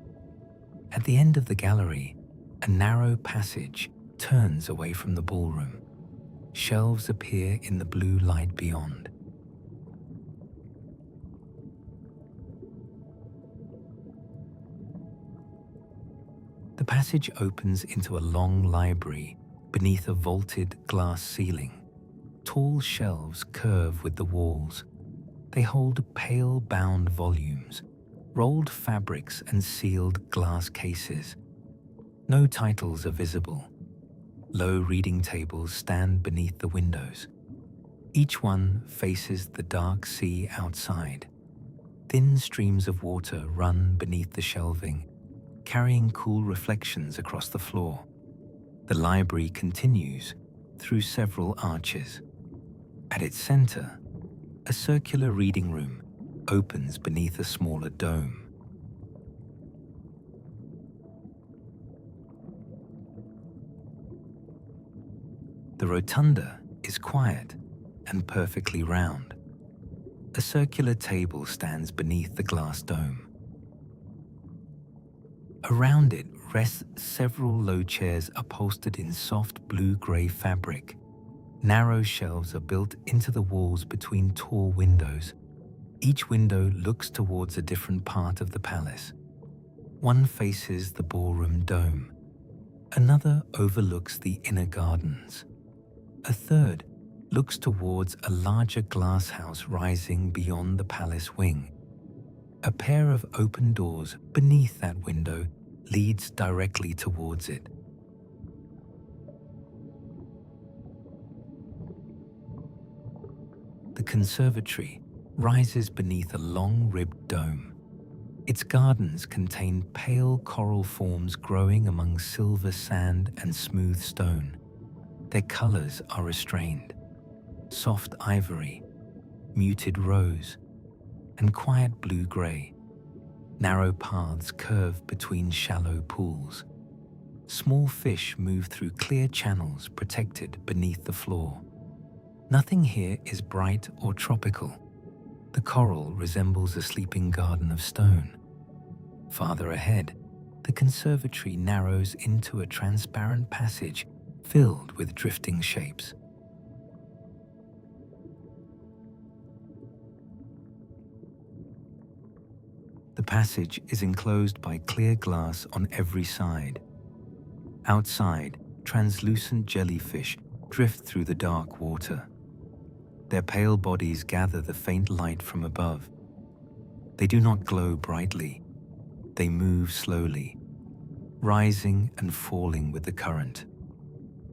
At the end of the gallery, a narrow passage turns away from the ballroom. Shelves appear in the blue light beyond. The passage opens into a long library beneath a vaulted glass ceiling. Tall shelves curve with the walls. They hold pale-bound volumes, rolled fabrics and sealed glass cases. No titles are visible. Low reading tables stand beneath the windows. Each one faces the dark sea outside. Thin streams of water run beneath the shelving, carrying cool reflections across the floor. The library continues through several arches. At its center, a circular reading room opens beneath a smaller dome. The rotunda is quiet and perfectly round. A circular table stands beneath the glass dome. Around it rests several low chairs upholstered in soft blue-gray fabric. Narrow shelves are built into the walls between tall windows. Each window looks towards a different part of the palace. One faces the ballroom dome. Another overlooks the inner gardens. A third looks towards a larger glass house rising beyond the palace wing. A pair of open doors beneath that window leads directly towards it. The conservatory rises beneath a long-ribbed dome. Its gardens contain pale coral forms growing among silver sand and smooth stone. Their colors are restrained: soft ivory, muted rose, and quiet blue-gray. Narrow paths curve between shallow pools. Small fish move through clear channels protected beneath the floor. Nothing here is bright or tropical. The coral resembles a sleeping garden of stone. Farther ahead, the conservatory narrows into a transparent passage filled with drifting shapes. The passage is enclosed by clear glass on every side. Outside, translucent jellyfish drift through the dark water. Their pale bodies gather the faint light from above. They do not glow brightly. They move slowly, rising and falling with the current.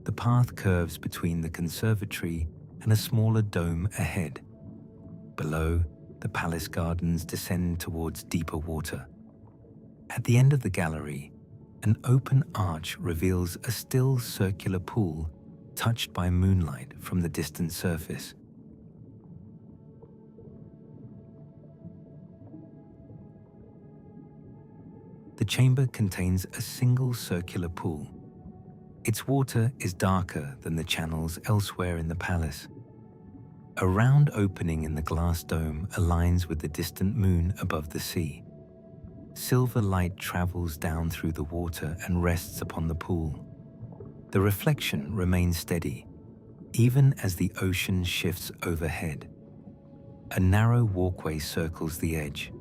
The path curves between the conservatory and a smaller dome ahead. Below, the palace gardens descend towards deeper water. At the end of the gallery, an open arch reveals a still circular pool touched by moonlight from the distant surface. The chamber contains a single circular pool. Its water is darker than the channels elsewhere in the palace. A round opening in the glass dome aligns with the distant moon above the sea. Silver light travels down through the water and rests upon the pool. The reflection remains steady, even as the ocean shifts overhead. A narrow walkway circles the edge.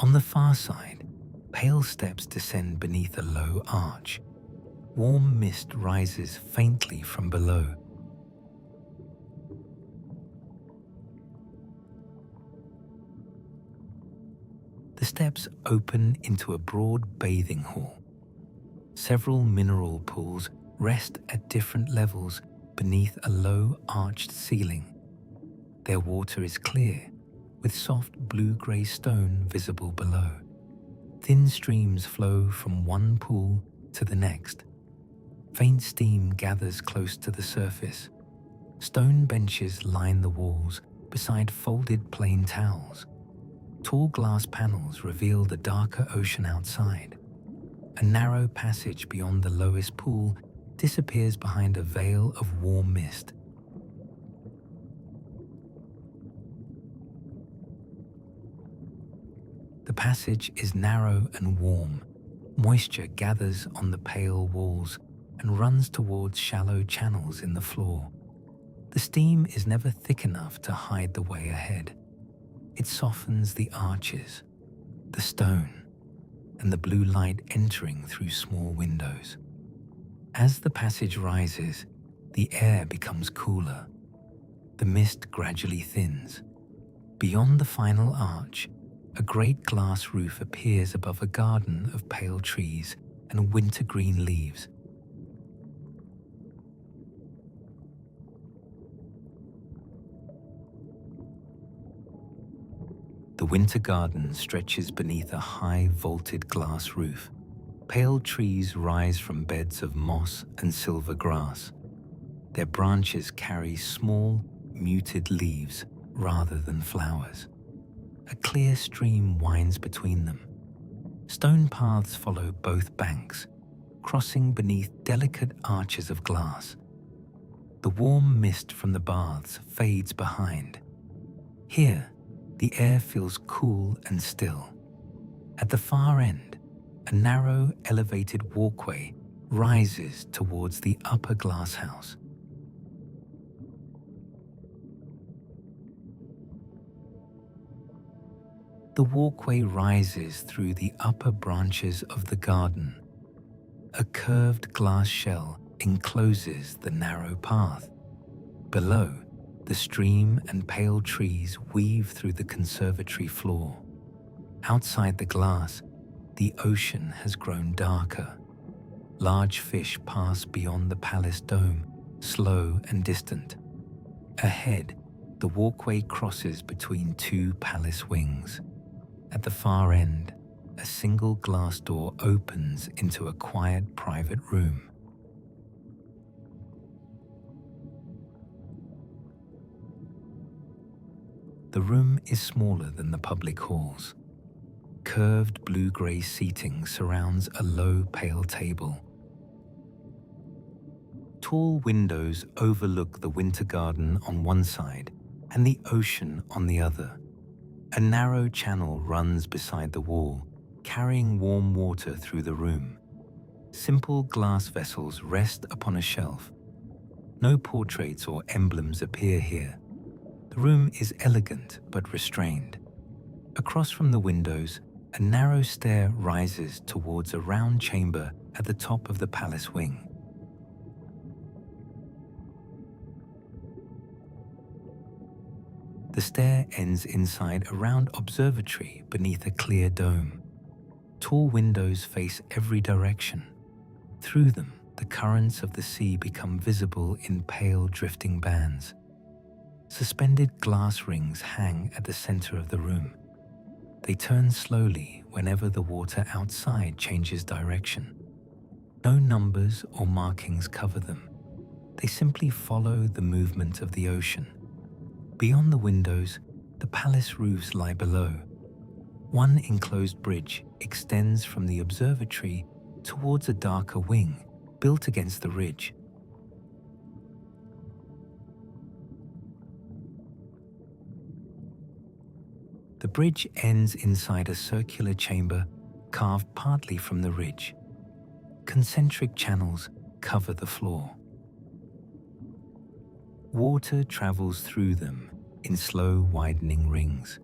On the far side, pale steps descend beneath a low arch. Warm mist rises faintly from below. The steps open into a broad bathing hall. Several mineral pools rest at different levels beneath a low arched ceiling. Their water is clear, with soft blue-gray stone visible below. Thin streams flow from one pool to the next. Faint steam gathers close to the surface. Stone benches line the walls beside folded plain towels. Tall glass panels reveal the darker ocean outside. A narrow passage beyond the lowest pool disappears behind a veil of warm mist. The passage is narrow and warm. Moisture gathers on the pale walls and runs towards shallow channels in the floor. The steam is never thick enough to hide the way ahead. It softens the arches, the stone, and the blue light entering through small windows. As the passage rises, the air becomes cooler. the mist gradually thins. Beyond the final arch, a great glass roof appears above a garden of pale trees and wintergreen leaves. The winter garden stretches beneath a high vaulted glass roof. Pale trees rise from beds of moss and silver grass. Their branches carry small, muted leaves rather than flowers. A clear stream winds between them. Stone paths follow both banks, crossing beneath delicate arches of glass. The warm mist from the baths fades behind. Here, the air feels cool and still. At the far end, a narrow, elevated walkway rises towards the upper glass house. The walkway rises through the upper branches of the garden. A curved glass shell encloses the narrow path. Below, the stream and pale trees weave through the conservatory floor. Outside the glass, the ocean has grown darker. Large fish pass beyond the palace dome, slow and distant. Ahead, the walkway crosses between two palace wings. At the far end, a single glass door opens into a quiet private room. The room is smaller than the public halls. Curved blue-grey seating surrounds a low, pale table. Tall windows overlook the winter garden on one side and the ocean on the other. A narrow channel runs beside the wall, carrying warm water through the room. Simple glass vessels rest upon a shelf. No portraits or emblems appear here. The room is elegant but restrained. Across from the windows, a narrow stair rises towards a round chamber at the top of the palace wing. The stair ends inside a round observatory beneath a clear dome. Tall windows face every direction. Through them, the currents of the sea become visible in pale drifting bands. Suspended glass rings hang at the center of the room. They turn slowly whenever the water outside changes direction. No numbers or markings cover them. They simply follow the movement of the ocean. Beyond the windows, the palace roofs lie below. One enclosed bridge extends from the observatory towards a darker wing built against the ridge. The bridge ends inside a circular chamber carved partly from the ridge. Concentric channels cover the floor. Water travels through them in slow widening rings.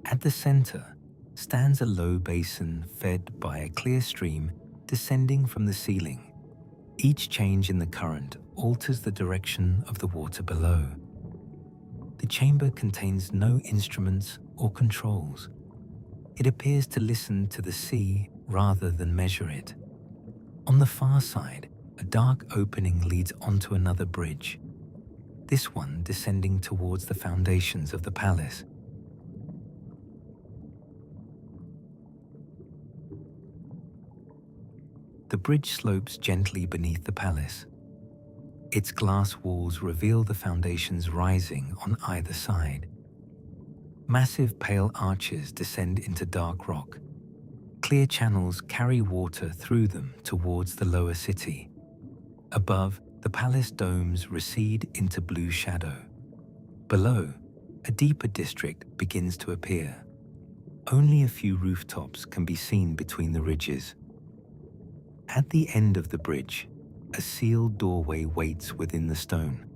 At the center stands a low basin fed by a clear stream descending from the ceiling. Each change in the current alters the direction of the water below. The chamber contains no instruments or controls. It appears to listen to the sea rather than measure it. On the far side, a dark opening leads onto another bridge, this one descending towards the foundations of the palace. The bridge slopes gently beneath the palace. Its glass walls reveal the foundations rising on either side. Massive pale arches descend into dark rock. Clear channels carry water through them towards the lower city. Above, the palace domes recede into blue shadow. Below, a deeper district begins to appear. Only a few rooftops can be seen between the ridges. At the end of the bridge, a sealed doorway waits within the stone.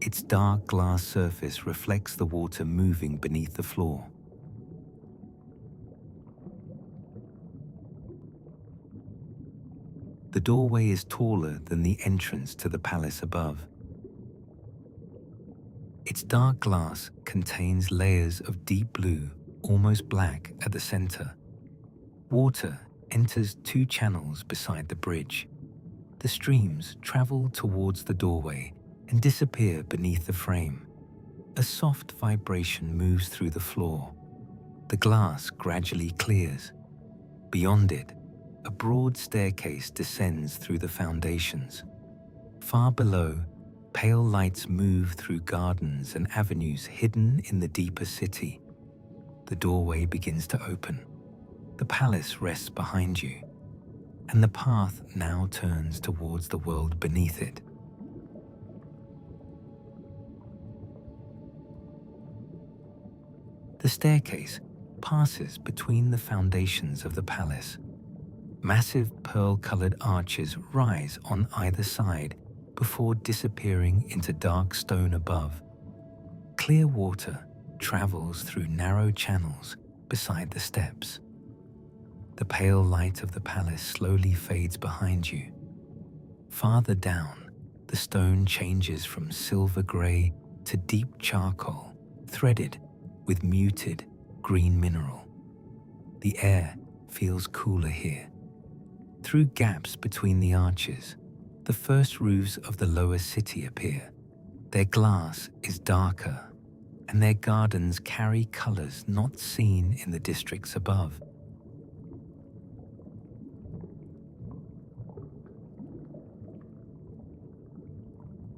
Its dark glass surface reflects the water moving beneath the floor. The doorway is taller than the entrance to the palace above. Its Its dark glass contains layers of deep blue, almost black at the center. Water enters two channels beside the bridge. The streams travel towards the doorway and disappear beneath the frame. A soft vibration moves through the floor. The glass gradually clears. Beyond it, a broad staircase descends through the foundations. Far below, pale lights move through gardens and avenues hidden in the deeper city. The doorway begins to open. The palace rests behind you, and the path now turns towards the world beneath it. The staircase passes between the foundations of the palace. Massive pearl-colored arches rise on either side before disappearing into dark stone above. Clear water travels through narrow channels beside the steps. The pale light of the palace slowly fades behind you. Farther down, the stone changes from silver gray to deep charcoal, threaded with muted green mineral. The air feels cooler here. Through gaps between the arches, the first roofs of the lower city appear. Their glass is darker, and their gardens carry colors not seen in the districts above.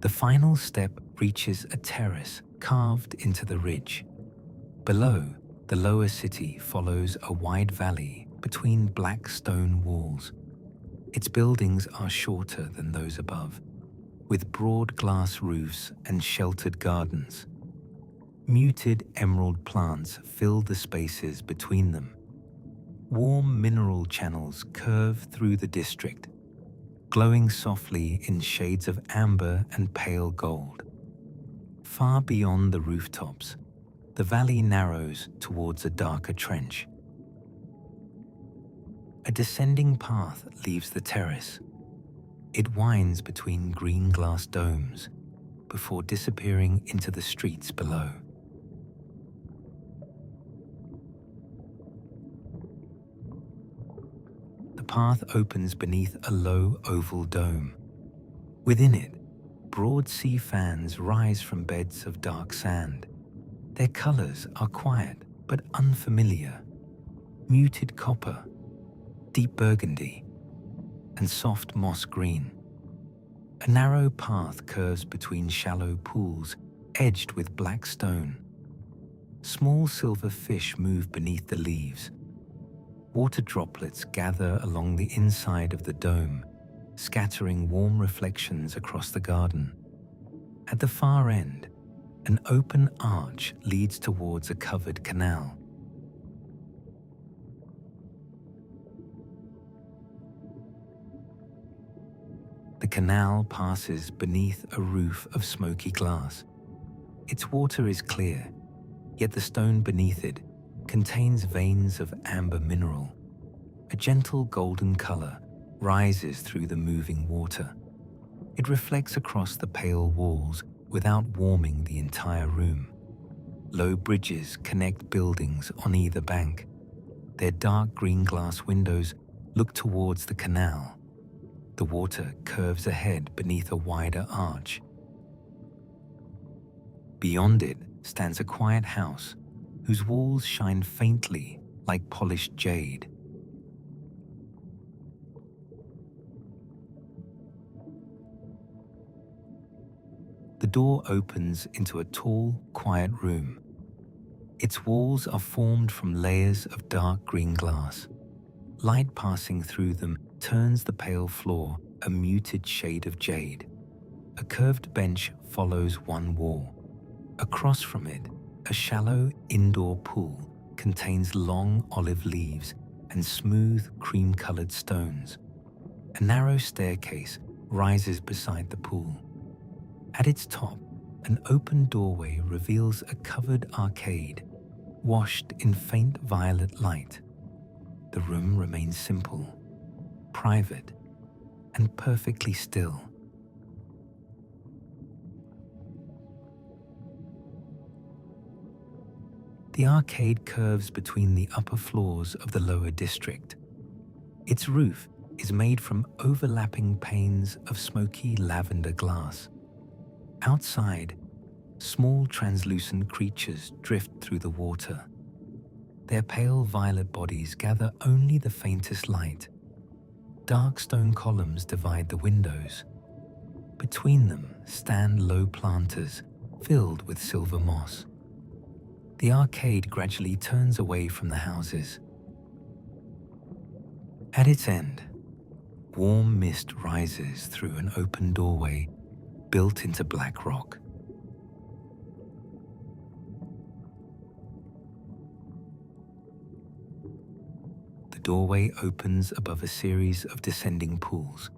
The final step reaches a terrace carved into the ridge. Below, the lower city follows a wide valley between black stone walls. Its buildings are shorter than those above, with broad glass roofs and sheltered gardens. Muted emerald plants fill the spaces between them. Warm mineral channels curve through the district, glowing softly in shades of amber and pale gold. Far beyond the rooftops, the valley narrows towards a darker trench. A descending path leaves the terrace. It winds between green glass domes before disappearing into the streets below. The path opens beneath a low oval dome. Within it, broad sea fans rise from beds of dark sand. Their colors are quiet but unfamiliar. Muted copper, deep burgundy, and soft moss green. A narrow path curves between shallow pools edged with black stone. Small silver fish move beneath the leaves. Water droplets gather along the inside of the dome, scattering warm reflections across the garden. At the far end, an open arch leads towards a covered canal. The canal passes beneath a roof of smoky glass. Its water is clear, yet the stone beneath it contains veins of amber mineral. A gentle golden color rises through the moving water. It reflects across the pale walls without warming the entire room. Low bridges connect buildings on either bank. Their dark green glass windows look towards the canal. The water curves ahead beneath a wider arch. Beyond it stands a quiet house whose walls shine faintly like polished jade. The door opens into a tall, quiet room. Its walls are formed from layers of dark green glass. Light passing through them turns the pale floor a muted shade of jade. A curved bench follows one wall. Across from it, a shallow indoor pool contains long olive leaves and smooth cream-colored stones. A narrow staircase rises beside the pool. At its top, an open doorway reveals a covered arcade, washed in faint violet light. The room remains simple, private, and perfectly still. The arcade curves between the upper floors of the lower district. Its roof is made from overlapping panes of smoky lavender glass. Outside, small translucent creatures drift through the water. Their pale violet bodies gather only the faintest light. Dark stone columns divide the windows. Between them stand low planters filled with silver moss. The arcade gradually turns away from the houses. At its end, warm mist rises through an open doorway built into black rock. The doorway opens above a series of descending pools.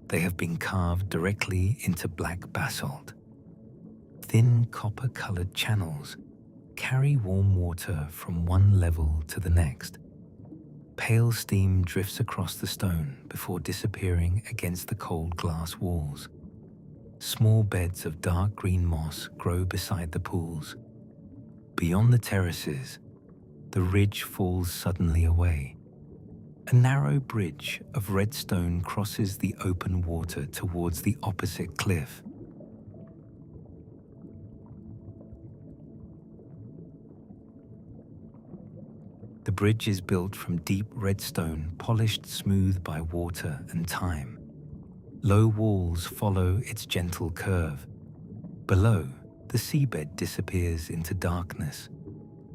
They have been carved directly into black basalt. Thin copper-colored channels carry warm water from one level to the next. Pale steam drifts across the stone before disappearing against the cold glass walls. Small beds of dark green moss grow beside the pools. Beyond the terraces, the ridge falls suddenly away. A narrow bridge of red stone crosses the open water towards the opposite cliff. The bridge is built from deep red stone polished smooth by water and time. Low walls follow its gentle curve. Below, the seabed disappears into darkness.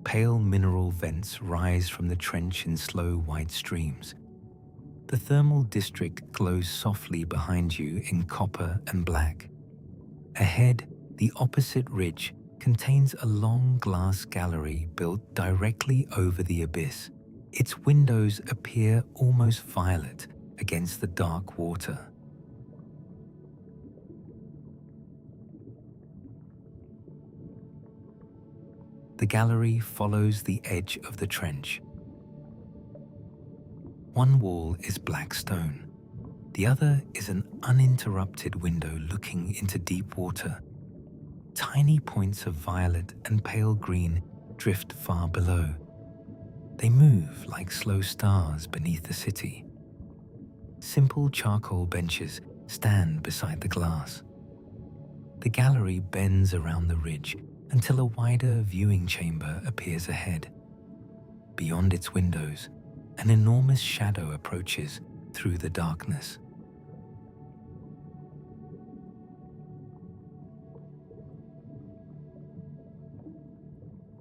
Pale mineral vents rise from the trench in slow white streams. The thermal district glows softly behind you in copper and black. Ahead, the opposite ridge contains a long glass gallery built directly over the abyss. Its windows appear almost violet against the dark water. The gallery follows the edge of the trench. One wall is black stone. The other is an uninterrupted window looking into deep water. Tiny points of violet and pale green drift far below. They move like slow stars beneath the city. Simple charcoal benches stand beside the glass. The gallery bends around the ridge until a wider viewing chamber appears ahead. Beyond its windows, an enormous shadow approaches through the darkness.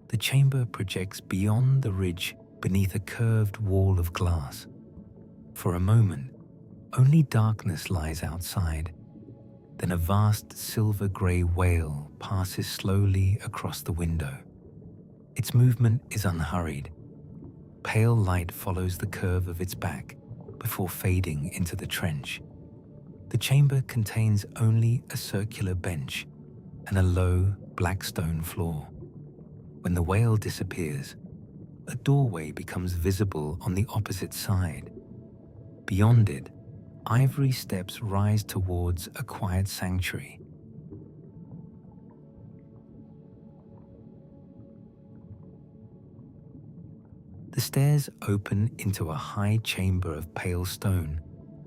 The chamber projects beyond the ridge beneath a curved wall of glass. For a moment, only darkness lies outside. Then a vast silver-grey whale passes slowly across the window. Its movement is unhurried. Pale light follows the curve of its back before fading into the trench. The chamber contains only a circular bench and a low, black stone floor. When the whale disappears, a doorway becomes visible on the opposite side. Beyond it, ivory steps rise towards a quiet sanctuary. The stairs open into a high chamber of pale stone.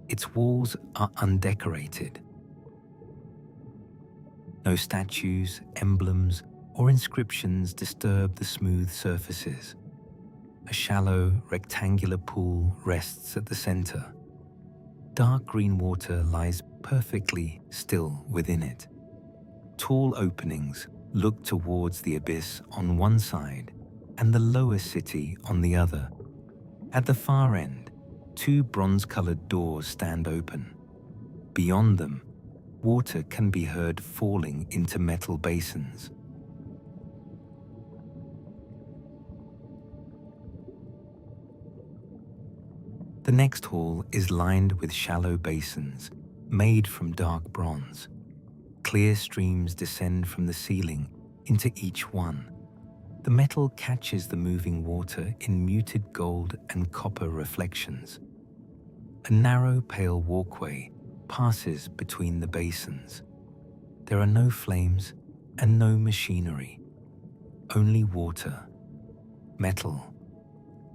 Its walls are undecorated. No statues, emblems, or inscriptions disturb the smooth surfaces. A shallow, rectangular pool rests at the center. Dark green water lies perfectly still within it. Tall openings look towards the abyss on one side and the lower city on the other. At the far end, two bronze-colored doors stand open. Beyond them, water can be heard falling into metal basins. The next hall is lined with shallow basins, made from dark bronze. Clear streams descend from the ceiling into each one. The metal catches the moving water in muted gold and copper reflections. A narrow, pale walkway passes between the basins. There are no flames and no machinery, only water metal,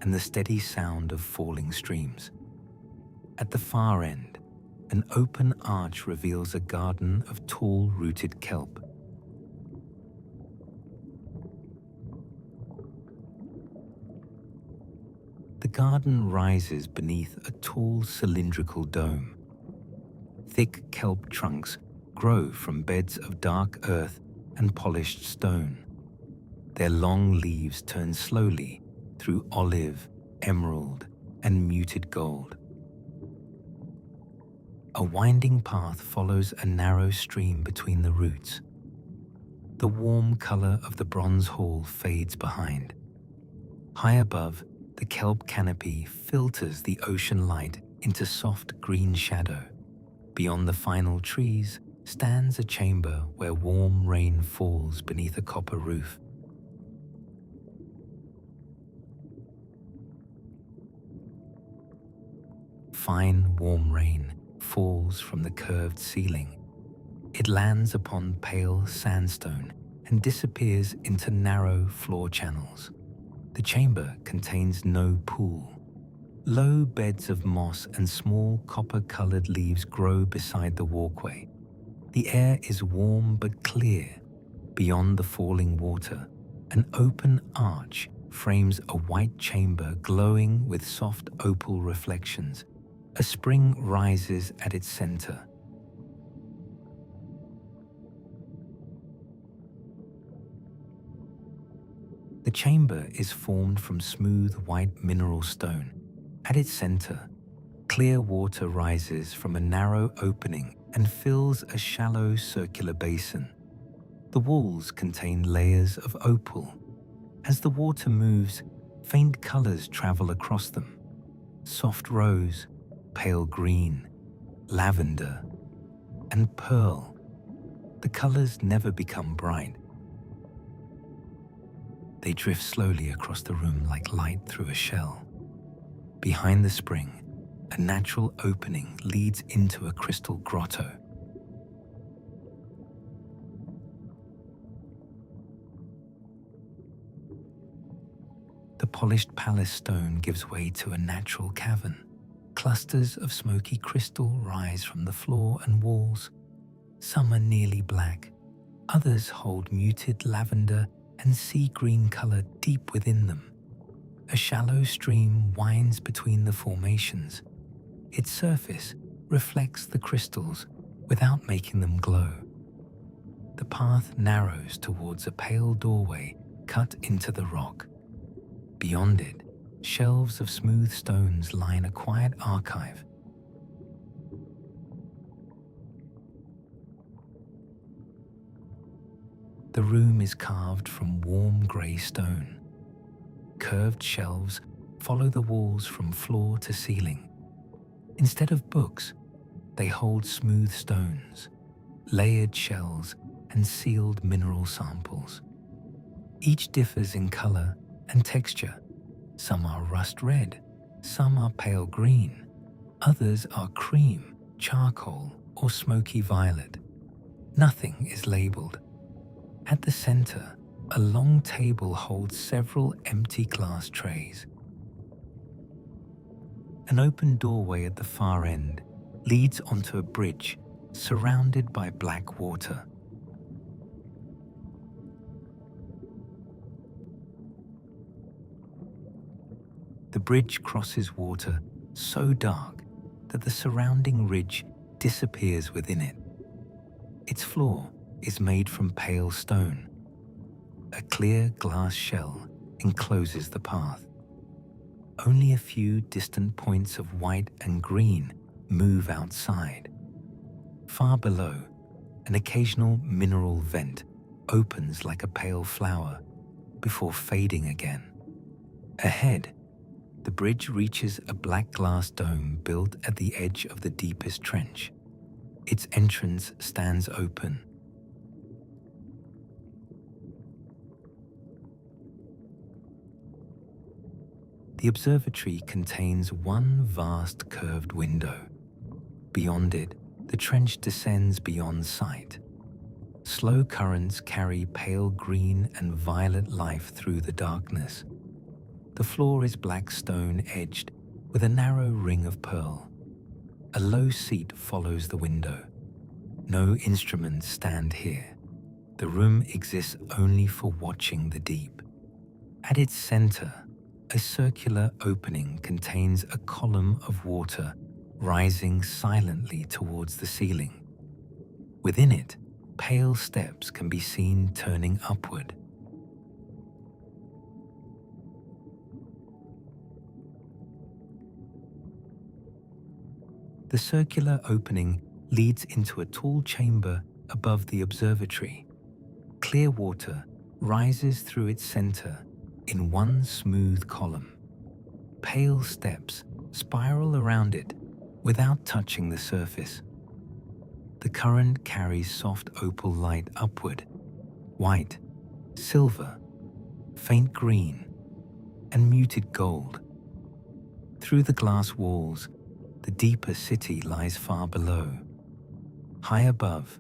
and the steady sound of falling streams. At the far end, an open arch reveals a garden of tall rooted kelp. The garden rises beneath a tall cylindrical dome. Thick kelp trunks grow from beds of dark earth and polished stone. Their long leaves turn slowly through olive, emerald, and muted gold. A winding path follows a narrow stream between the roots. The warm color of the bronze hall fades behind. High above, the kelp canopy filters the ocean light into soft green shadow. Beyond the final trees stands a chamber where warm rain falls beneath a copper roof. Fine, warm rain falls from the curved ceiling. It lands upon pale sandstone and disappears into narrow floor channels. The chamber contains no pool. Low beds of moss and small copper-colored leaves grow beside the walkway. The air is warm but clear. Beyond the falling water, an open arch frames a white chamber glowing with soft opal reflections. A spring rises at its center. The chamber is formed from smooth white mineral stone. At its center, clear water rises from a narrow opening and fills a shallow circular basin. The walls contain layers of opal. As the water moves, faint colors travel across them. Soft rose, pale green, lavender, and pearl. The colors never become bright. They drift slowly across the room like light through a shell. Behind the spring, a natural opening leads into a crystal grotto. The polished palace stone gives way to a natural cavern. Clusters of smoky crystal rise from the floor and walls. Some are nearly black. Others hold muted lavender and sea green color deep within them. A shallow stream winds between the formations. Its surface reflects the crystals without making them glow. The path narrows towards a pale doorway cut into the rock. Beyond it, shelves of smooth stones line a quiet archive. The room is carved from warm grey stone. Curved shelves follow the walls from floor to ceiling. Instead of books, they hold smooth stones, layered shells, and sealed mineral samples. Each differs in color and texture. Some are rust red, some are pale green, others are cream, charcoal, or smoky violet. Nothing is labeled. At the center, a long table holds several empty glass trays. An open doorway at the far end leads onto a bridge surrounded by black water. The bridge crosses water so dark that the surrounding ridge disappears within it. Its floor is made from pale stone. A clear glass shell encloses the path. Only a few distant points of white and green move outside. Far below, an occasional mineral vent opens like a pale flower before fading again. Ahead, the bridge reaches a black glass dome built at the edge of the deepest trench. Its entrance stands open. The observatory contains one vast curved window. Beyond it, the trench descends beyond sight. Slow currents carry pale green and violet life through the darkness. The floor is black stone edged with a narrow ring of pearl. A low seat follows the window. No instruments stand here. The room exists only for watching the deep. At its center, a circular opening contains a column of water rising silently towards the ceiling. Within it, pale steps can be seen turning upward. The circular opening leads into a tall chamber above the observatory. Clear water rises through its center in one smooth column. Pale steps spiral around it without touching the surface. The current carries soft opal light upward, white, silver, faint green, and muted gold. Through the glass walls, the deeper city lies far below. High above,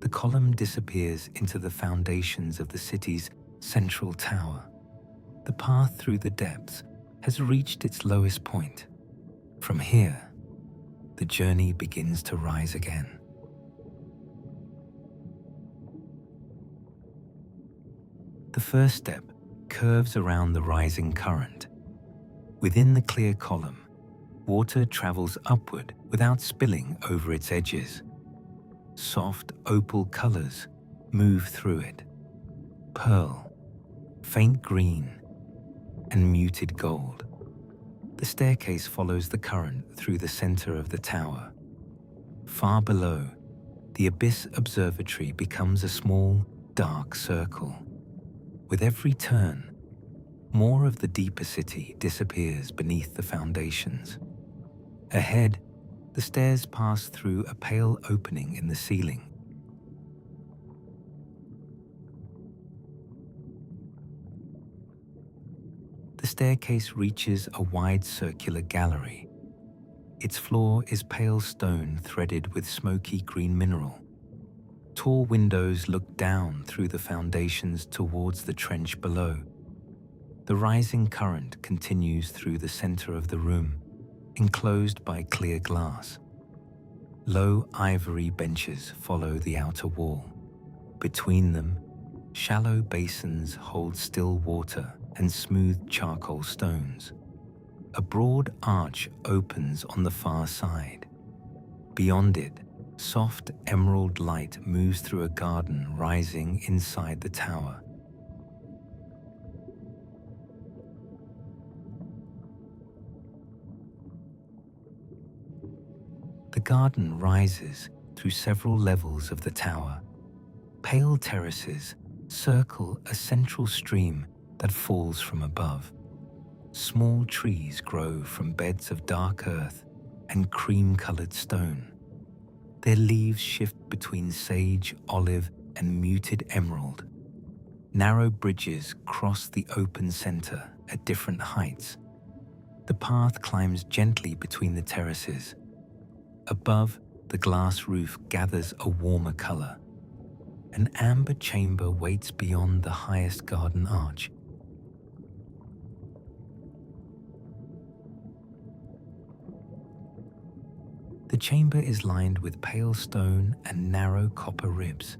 the column disappears into the foundations of the city's central tower. The path through the depths has reached its lowest point. From here, the journey begins to rise again. The first step curves around the rising current. Within the clear column, water travels upward without spilling over its edges. Soft opal colors move through it. Pearl, faint green, and muted gold. The staircase follows the current through the center of the tower. Far below, the Abyss Observatory becomes a small, dark circle. With every turn, more of the deeper city disappears beneath the foundations. Ahead, the stairs pass through a pale opening in the ceiling. The staircase reaches a wide circular gallery. Its floor is pale stone threaded with smoky green mineral. Tall windows look down through the foundations towards the trench below. The rising current continues through the center of the room, enclosed by clear glass. Low ivory benches follow the outer wall. Between them, shallow basins hold still water and smooth charcoal stones. A broad arch opens on the far side. Beyond it, soft emerald light moves through a garden rising inside the tower. The garden rises through several levels of the tower. Pale terraces circle a central stream that falls from above. Small trees grow from beds of dark earth and cream-colored stone. Their leaves shift between sage, olive, and muted emerald. Narrow bridges cross the open center at different heights. The path climbs gently between the terraces. Above, the glass roof gathers a warmer color. An amber chamber waits beyond the highest garden arch. The chamber is lined with pale stone and narrow copper ribs.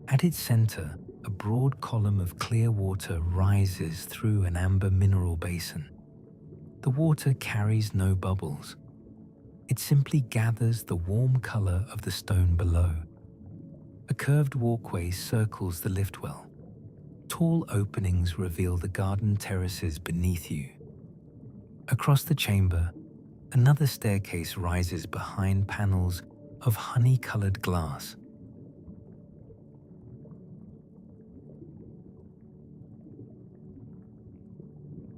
At its center, a broad column of clear water rises through an amber mineral basin. The water carries no bubbles. It simply gathers the warm color of the stone below. A curved walkway circles the liftwell. Tall openings reveal the garden terraces beneath you. Across the chamber, another staircase rises behind panels of honey-colored glass.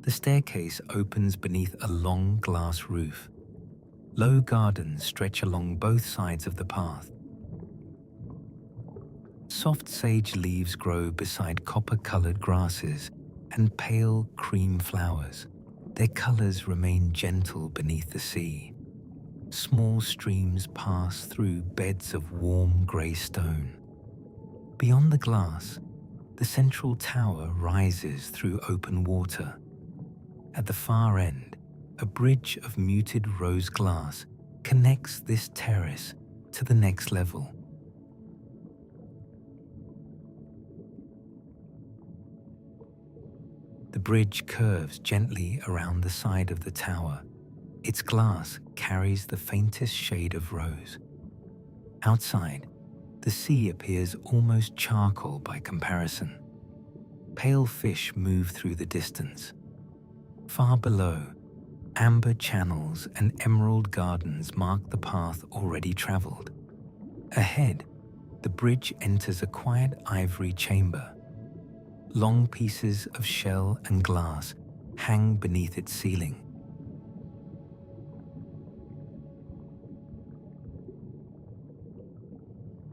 The staircase opens beneath a long glass roof. Low gardens stretch along both sides of the path. Soft sage leaves grow beside copper-colored grasses and pale cream flowers. Their colors remain gentle beneath the sea. Small streams pass through beds of warm gray stone. Beyond the glass, the central tower rises through open water. At the far end, a bridge of muted rose glass connects this terrace to the next level. The bridge curves gently around the side of the tower. Its glass carries the faintest shade of rose. Outside, the sea appears almost charcoal by comparison. Pale fish move through the distance. Far below, amber channels and emerald gardens mark the path already traveled. Ahead, the bridge enters a quiet ivory chamber. Long pieces of shell and glass hang beneath its ceiling.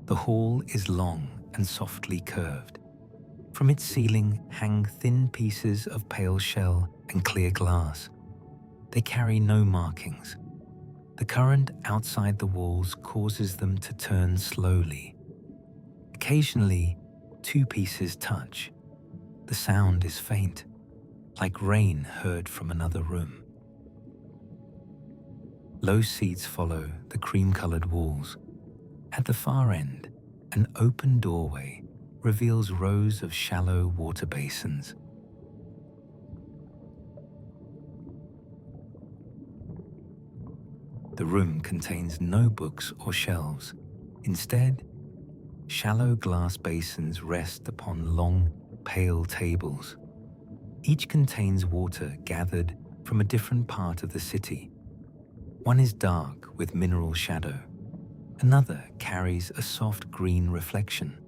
The hall is long and softly curved. From its ceiling hang thin pieces of pale shell and clear glass. They carry no markings. The current outside the walls causes them to turn slowly. Occasionally, two pieces touch. The sound is faint, like rain heard from another room. Low seats follow the cream-colored walls. At the far end, an open doorway reveals rows of shallow water basins. The room contains no books or shelves. Instead, shallow glass basins rest upon long, pale tables. Each contains water gathered from a different part of the city. One is dark with mineral shadow. Another carries a soft green reflection.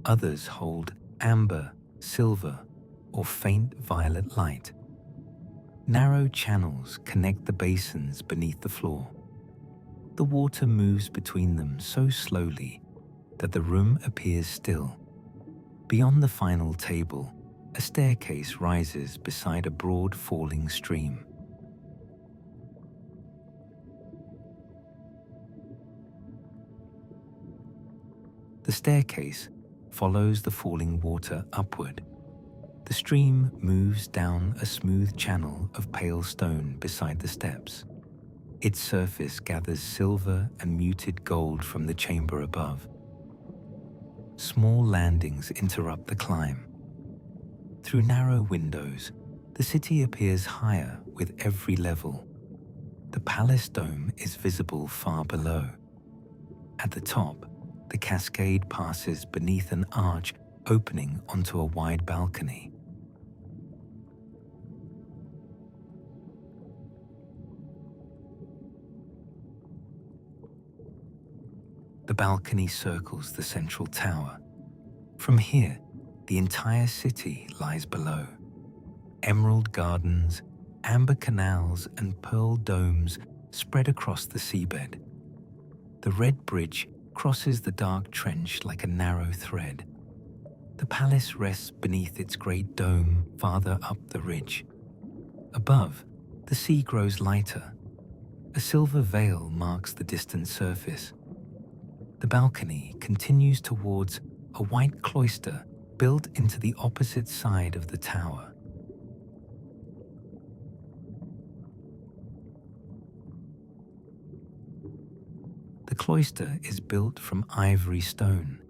Others hold amber, silver, or faint violet light. Narrow channels connect the basins beneath the floor. The water moves between them so slowly that the room appears still. Beyond the final table, a staircase rises beside a broad falling stream. The staircase follows the falling water upward. The stream moves down a smooth channel of pale stone beside the steps. Its surface gathers silver and muted gold from the chamber above. Small landings interrupt the climb. Through narrow windows, the city appears higher with every level. The palace dome is visible far below. At the top, the cascade passes beneath an arch opening onto a wide balcony. The balcony circles the central tower. From here, the entire city lies below. Emerald gardens, amber canals, and pearl domes spread across the seabed. The red bridge crosses the dark trench like a narrow thread. The palace rests beneath its great dome farther up the ridge. Above, the sea grows lighter. A silver veil marks the distant surface. The balcony continues towards a white cloister built into the opposite side of the tower. The cloister is built from ivory stone.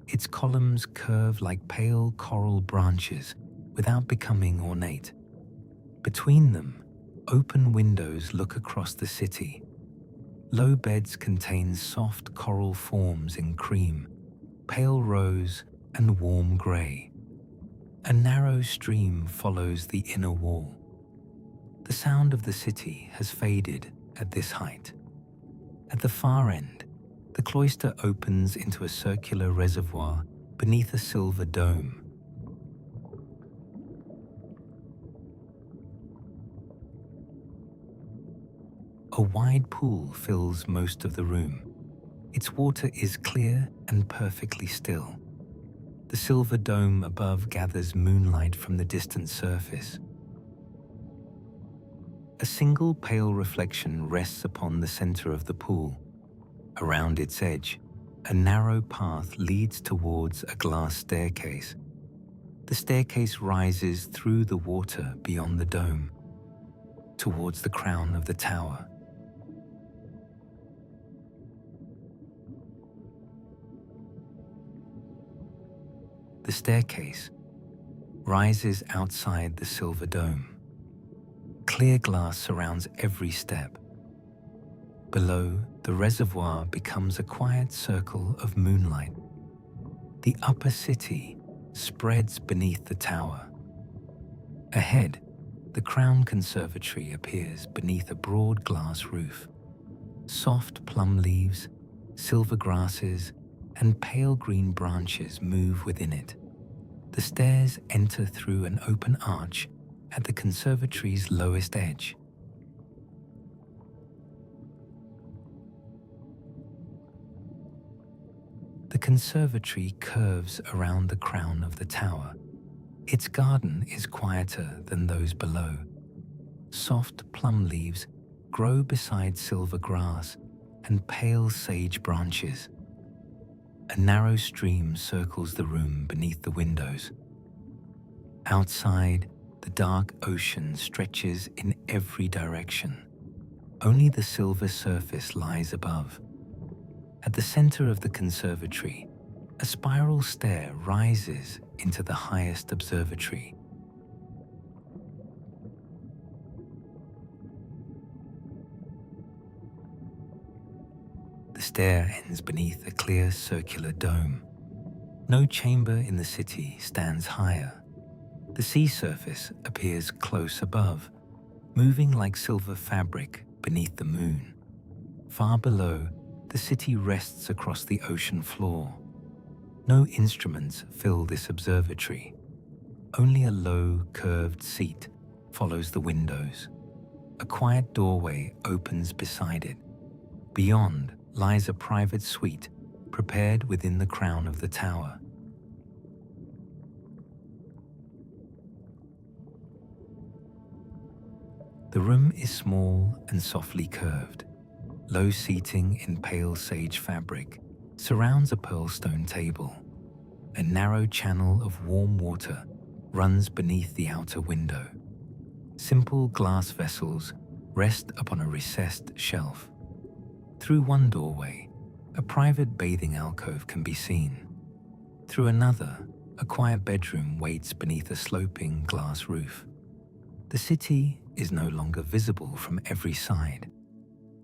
Its columns curve like pale coral branches without becoming ornate. Between them, open windows look across the city. Low beds contain soft coral forms in cream, pale rose, and warm grey. A narrow stream follows the inner wall. The sound of the city has faded at this height. At the far end, the cloister opens into a circular reservoir beneath a silver dome. A wide pool fills most of the room. Its water is clear and perfectly still. The silver dome above gathers moonlight from the distant surface. A single pale reflection rests upon the center of the pool. Around its edge, a narrow path leads towards a glass staircase. The staircase rises through the water beyond the dome. towards the crown of the tower. The staircase rises outside the silver dome. Clear glass surrounds every step. Below, the reservoir becomes a quiet circle of moonlight. The upper city spreads beneath the tower. Ahead, the Crown Conservatory appears beneath a broad glass roof. Soft plum leaves, silver grasses, and pale green branches move within it. The stairs enter through an open arch at the conservatory's lowest edge. The conservatory curves around the crown of the tower. Its garden is quieter than those below. Soft plum leaves grow beside silver grass and pale sage branches. A narrow stream circles the room beneath the windows. Outside, the dark ocean stretches in every direction. Only the silver surface lies above. At the center of the conservatory, a spiral stair rises into the highest observatory. The stair ends beneath a clear circular dome. No chamber in the city stands higher. The sea surface appears close above, moving like silver fabric beneath the moon. Far below, the city rests across the ocean floor. No instruments fill this observatory. Only a low, curved seat follows the windows. A quiet doorway opens beside it. Beyond lies a private suite prepared within the crown of the tower. The room is small and softly curved. Low seating in pale sage fabric surrounds a pearl stone table. A narrow channel of warm water runs beneath the outer window. Simple glass vessels rest upon a recessed shelf. Through one doorway, a private bathing alcove can be seen. Through another, a quiet bedroom waits beneath a sloping glass roof. The city is no longer visible from every side.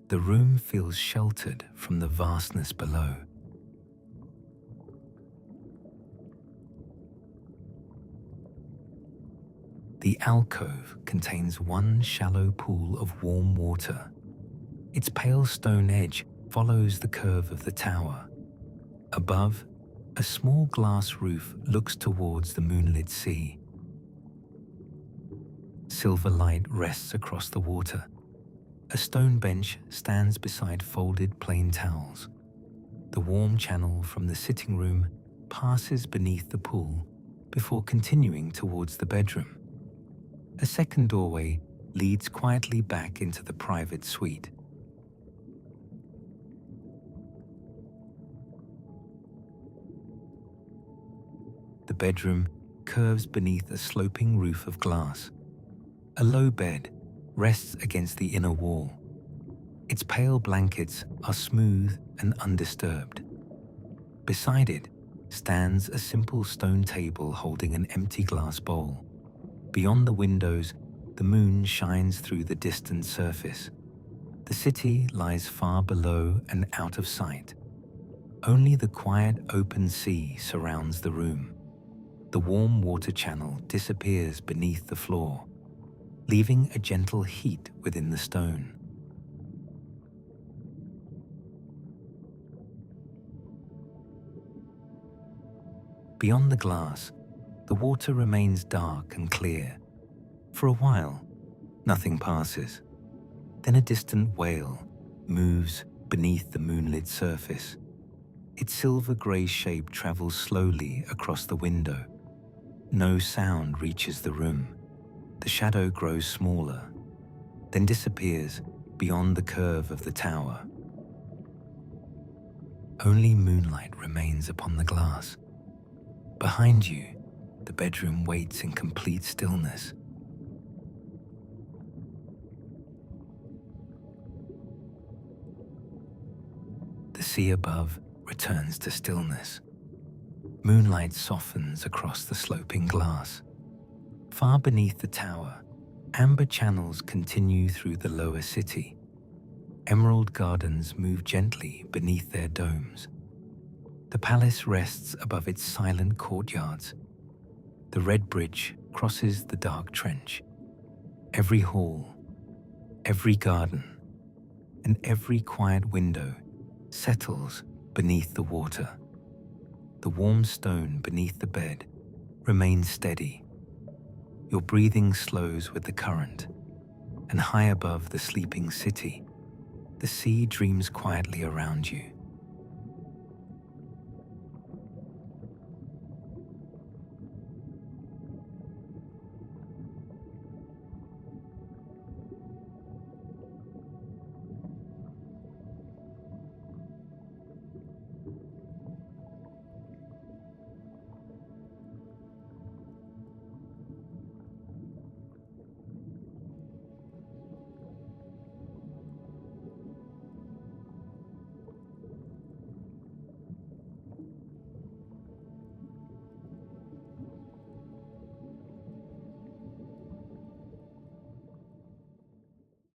The room feels sheltered from the vastness below. The alcove contains one shallow pool of warm water. Its pale stone edge follows the curve of the tower. Above, a small glass roof looks towards the moonlit sea. Silver light rests across the water. A stone bench stands beside folded plain towels. The warm channel from the sitting room passes beneath the pool before continuing towards the bedroom. A second doorway leads quietly back into the private suite. The bedroom curves beneath a sloping roof of glass. A low bed rests against the inner wall. Its pale blankets are smooth and undisturbed. Beside it stands a simple stone table holding an empty glass bowl. Beyond the windows, the moon shines through the distant surface. The city lies far below and out of sight. Only the quiet open sea surrounds the room. The warm water channel disappears beneath the floor, leaving a gentle heat within the stone. Beyond the glass, the water remains dark and clear. For a while, nothing passes. Then a distant whale moves beneath the moonlit surface. Its silver-grey shape travels slowly across the window. No sound reaches the room. The shadow grows smaller, then disappears beyond the curve of the tower. Only moonlight remains upon the glass. Behind you, the bedroom waits in complete stillness. sea above returns to stillness. Moonlight softens across the sloping glass. Far beneath the tower, amber channels continue through the lower city. Emerald gardens move gently beneath their domes. The palace rests above its silent courtyards. The red bridge crosses the dark trench. Every hall, every garden, and every quiet window settles beneath the water. The warm stone beneath the bed remains steady. Your breathing slows with the current, and high above the sleeping city, the sea dreams quietly around you.